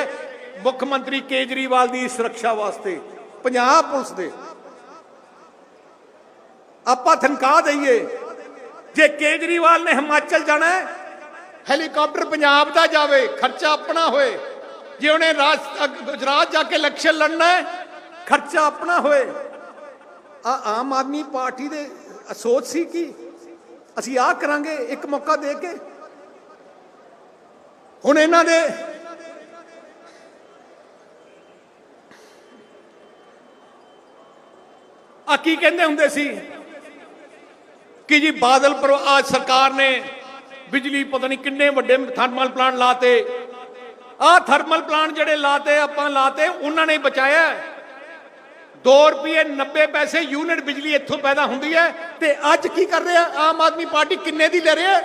ਮੁੱਖ ਮੰਤਰੀ ਕੇਜਰੀਵਾਲ ਦੀ ਸੁਰੱਖਿਆ ਵਾਸਤੇ। ਪੰਜਾਬ ਪੁਲਿਸ ਦੇ ਆਪਾਂ ਤਨਖਾਹ ਦਈਏ। ਜੇ ਕੇਜਰੀਵਾਲ ਨੇ ਹਿਮਾਚਲ ਜਾਣਾ, ਹੈਲੀਕਾਪਟਰ ਪੰਜਾਬ ਦਾ ਜਾਵੇ, ਖਰਚਾ ਆਪਣਾ ਹੋਏ। ਜੇ ਉਹਨੇ ਗੁਜਰਾਤ ਜਾ ਕੇ ਇਲੈਕਸ਼ਨ ਲੜਨਾ, ਖਰਚਾ ਆਪਣਾ ਹੋਏ। ਆਮ ਆਦਮੀ ਪਾਰਟੀ ਦੇ ਸੋਚ ਸੀ ਕਿ ਅਸੀਂ ਆਹ ਕਰਾਂਗੇ ਇੱਕ ਮੌਕਾ ਦੇ ਕੇ। ਹੁਣ ਇਹਨਾਂ ਦੇ ਕੀ ਕਹਿੰਦੇ ਹੁੰਦੇ ਸੀ ਕਿ ਜੀ ਬਾਦਲ ਅੱਜ ਸਰਕਾਰ ਨੇ ਬਿਜਲੀ ਪਤਾ ਨਹੀਂ ਕਿੰਨੇ ਵੱਡੇ ਥਰਮਲ ਪਲਾਂਟ ਲਾਤੇ। ਆਹ ਥਰਮਲ ਪਲਾਂਟ ਜਿਹੜੇ ਲਾਤੇ ਆਪਾਂ ਲਾਤੇ, ਉਹਨਾਂ ਨੇ ਬਚਾਇਆ। 2 ਰੁਪਏ 90 ਪੈਸੇ ਯੂਨਿਟ ਬਿਜਲੀ ਇੱਥੋਂ ਪੈਦਾ ਹੁੰਦੀ ਹੈ। ਤੇ ਅੱਜ ਕੀ ਕਰ ਰਿਹਾ ਆਮ ਆਦਮੀ ਪਾਰਟੀ? ਕਿੰਨੇ ਦੀ ਲੈ ਰਿਹਾ?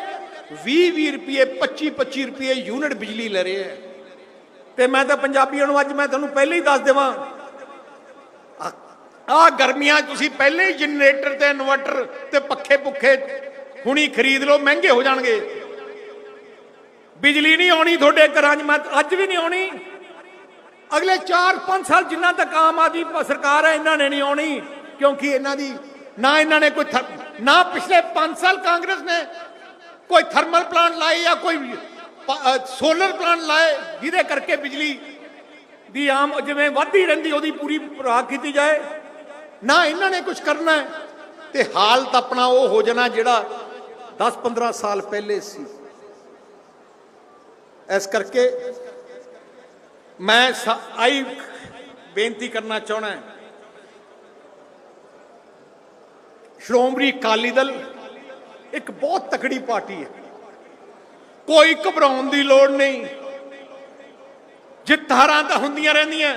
20 ਰੁਪਏ 25 ਰੁਪਏ ਯੂਨਿਟ ਬਿਜਲੀ ਲੈ ਰਿਹਾ। ਤੇ ਮੈਂ ਤਾਂ ਪੰਜਾਬੀਆਂ ਨੂੰ ਅੱਜ ਮੈਂ ਤੁਹਾਨੂੰ ਪਹਿਲਾਂ ਹੀ ਦੱਸ ਦੇਵਾਂ, ਆਹ ਗਰਮੀਆਂ ਤੁਸੀਂ ਪਹਿਲੇ ਹੀ ਜਨਰੇਟਰ ਤੇ ਇਨਵਰਟਰ ਤੇ ਪੱਖੇ ਪੁੱਖੇ ਹੁਣੀ ਖਰੀਦ ਲਓ, ਮਹਿੰਗੇ ਹੋ ਜਾਣਗੇ। ਬਿਜਲੀ ਨਹੀਂ ਆਉਣੀ ਤੁਹਾਡੇ ਘਰਾਂ 'ਚ, ਮੈਂ ਅੱਜ ਵੀ ਨਹੀਂ ਆਉਣੀ। ਅਗਲੇ 4-5 ਸਾਲ ਜਿੰਨਾ ਤੱਕ ਆਮ ਆਦਮੀ ਸਰਕਾਰ ਹੈ, ਇਹਨਾਂ ਨੇ ਨਹੀਂ ਆਉਣੀ। क्योंकि इन्हों ने कोई ना पिछले 5 साल कांग्रेस ने कोई थर्मल प्लांट लाए या कोई सोलर प्लांट लाए जिहदे करके बिजली दी आम जिवें वधदी रहिंदी ओहदी पूरी परवाह की जाए, ना इन्होंने कुछ करना है। ते हालत अपना वो हो जाना जिहड़ा 10-15 साल पहले सी। इस करके मैं आई बेनती करना चाहना है, श्रोमणी अकाली दल एक बहुत तकड़ी पार्टी है, कोई घबराउण की लोड़ नहीं। जित हारां तां हुंदियां रहिंदियां।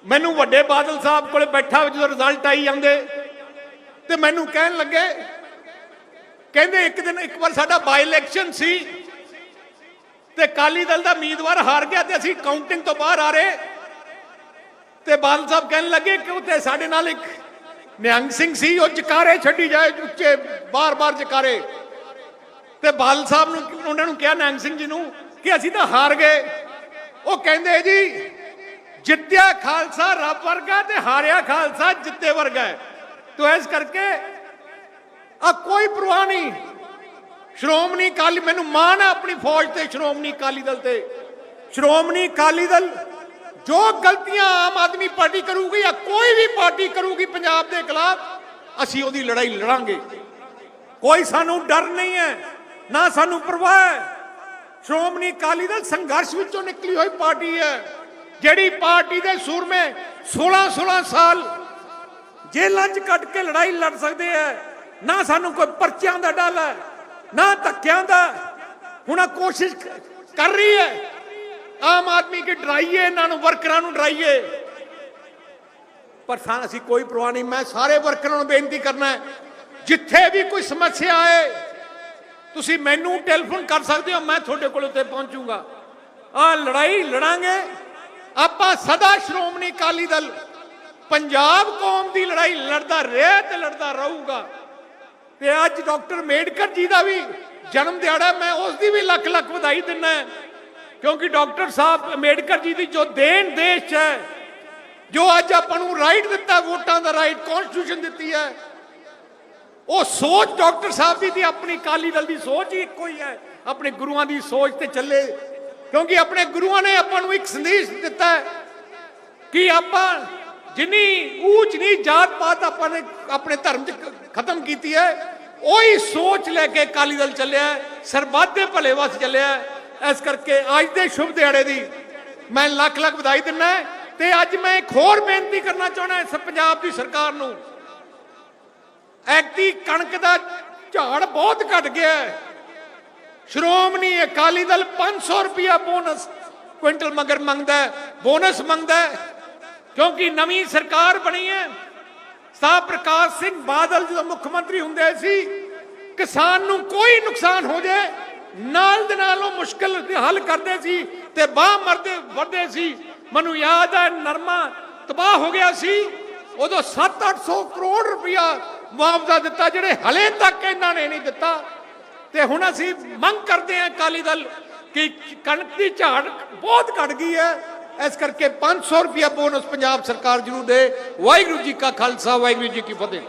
मैनू वड्डे बादल साहब कोले बैठा जो रिजल्ट आई जांदे ते मैनू कहन लगे, कहंदे एक बार साडा बाई इलैक्शन सी ते अकाली दल दा उम्मीदवार हार गया ते असीं काउंटिंग तो बाहर आ रहे ते बादल साहब कहन लगे क्यों ते साडे नाल एक निहंग सिंह सी वो जकारे छड्डी जाए उच्चे बार बार जकारे ते बादल साहब उन्होंने कहा निहंग सिंह जी नूं कि असीं तां हार गए। वो कहंदे जी जित्या खालसा रब वर्गा ते हारिया खालसा जित्ते वर्गा है। तो इस करके कोई परवाह नहीं। श्रोमणी अकाली मैनू मान है अपनी फौज ते श्रोमणी अकाली दल ते। श्रोमणी अकाली दल जो गलतियां आम आदमी पार्टी करूगी या कोई भी पार्टी करूगी पंजाब के खिलाफ असीं ओहदी लड़ाई लड़ांगे। कोई सानू डर नहीं है ना सानू परवाह है। श्रोमणी अकाली दल संघर्ष विचों निकली हुई पार्टी है, जिहड़ी पार्टी दे सूर में 16-16 साल जेलों च कट के लड़ाई लड़ सकते हैं। ना सानू कोई परचियां दा डर है ना धक्कियां दा। हुण कोशिश कर रही है आम आदमी की डराइए, इन्होंने वर्करां नूं डराइए, पर असीं कोई परवाह नहीं। मैं सारे वर्करां नूं बेनती करना है, जिथे भी कोई समस्या आए तुसीं मैनू टेलीफोन कर सकते हो, मैं तुहाडे कोल उत्ते पहुंचूंगा। लड़ाई लड़ांगे आपां सदा। श्रोमणी अकाली दल पंजाब कौम की लड़ाई लड़दा रहा ते लड़दा रहूगा। ते अज डॉक्टर अंबेडकर जी का भी जन्म दिहाड़ा, मैं उसकी भी लख लख बधाई दिना है, क्योंकि डॉक्टर साहब अंबेडकर जी की जो देन देश है, जो अज आपां राइट दिता वोटां का राइट, कॉन्स्टिट्यूशन दी है, वो सोच डॉक्टर साहब की अपनी अकाली दल की सोच ही एक ही है। अपने गुरुआं की सोच ते चले, क्योंकि अपने गुरुआं ने आपां एक संदेश दिता है कि आपां जिन्नी ऊंच नीच जात पात अपने अपने धर्म खत्म की है, वही सोच लेके अकाली दल चलिया, सरबत के भले वास्ते चलिया। इस करके अज के शुभ दिहाड़े की मैं लख लख बधाई दिना है। ते अज मैं एक होर बेनती करना चाहना इस पंजाब की सरकार नूं। ऐकती कणक का झाड़ बहुत घट गया है। श्रोमणी अकाली दल 500 रुपया बोनस क्विंटल मगर मंगदा है, बोनस मंगदा है, क्योंकि नवी सरकार बनी है। साहब प्रकाश सिंह बादल जो मुख्यमंत्री हुंदे सी, किसान नूं कोई नुकसान हो जाए नाल दे नाल मुश्किल हल करते सी ते बाह मरदे वरदे सी। मैनूं याद है नरमा तबाह हो गया सी, उदों 700-800 करोड़ रुपया मुआवजा दिता, जिहड़े हले तक इन्होंने नहीं दिता। ते हुण असीं मंग करते हैं अकाली दल कि कणक की झाड़ बहुत घट गई है, इस करके 500 रुपया बोनस पंजाब सरकार जरूर दे। वाहिगुरू जी का खालसा, वाहिगुरू जी की फतेह।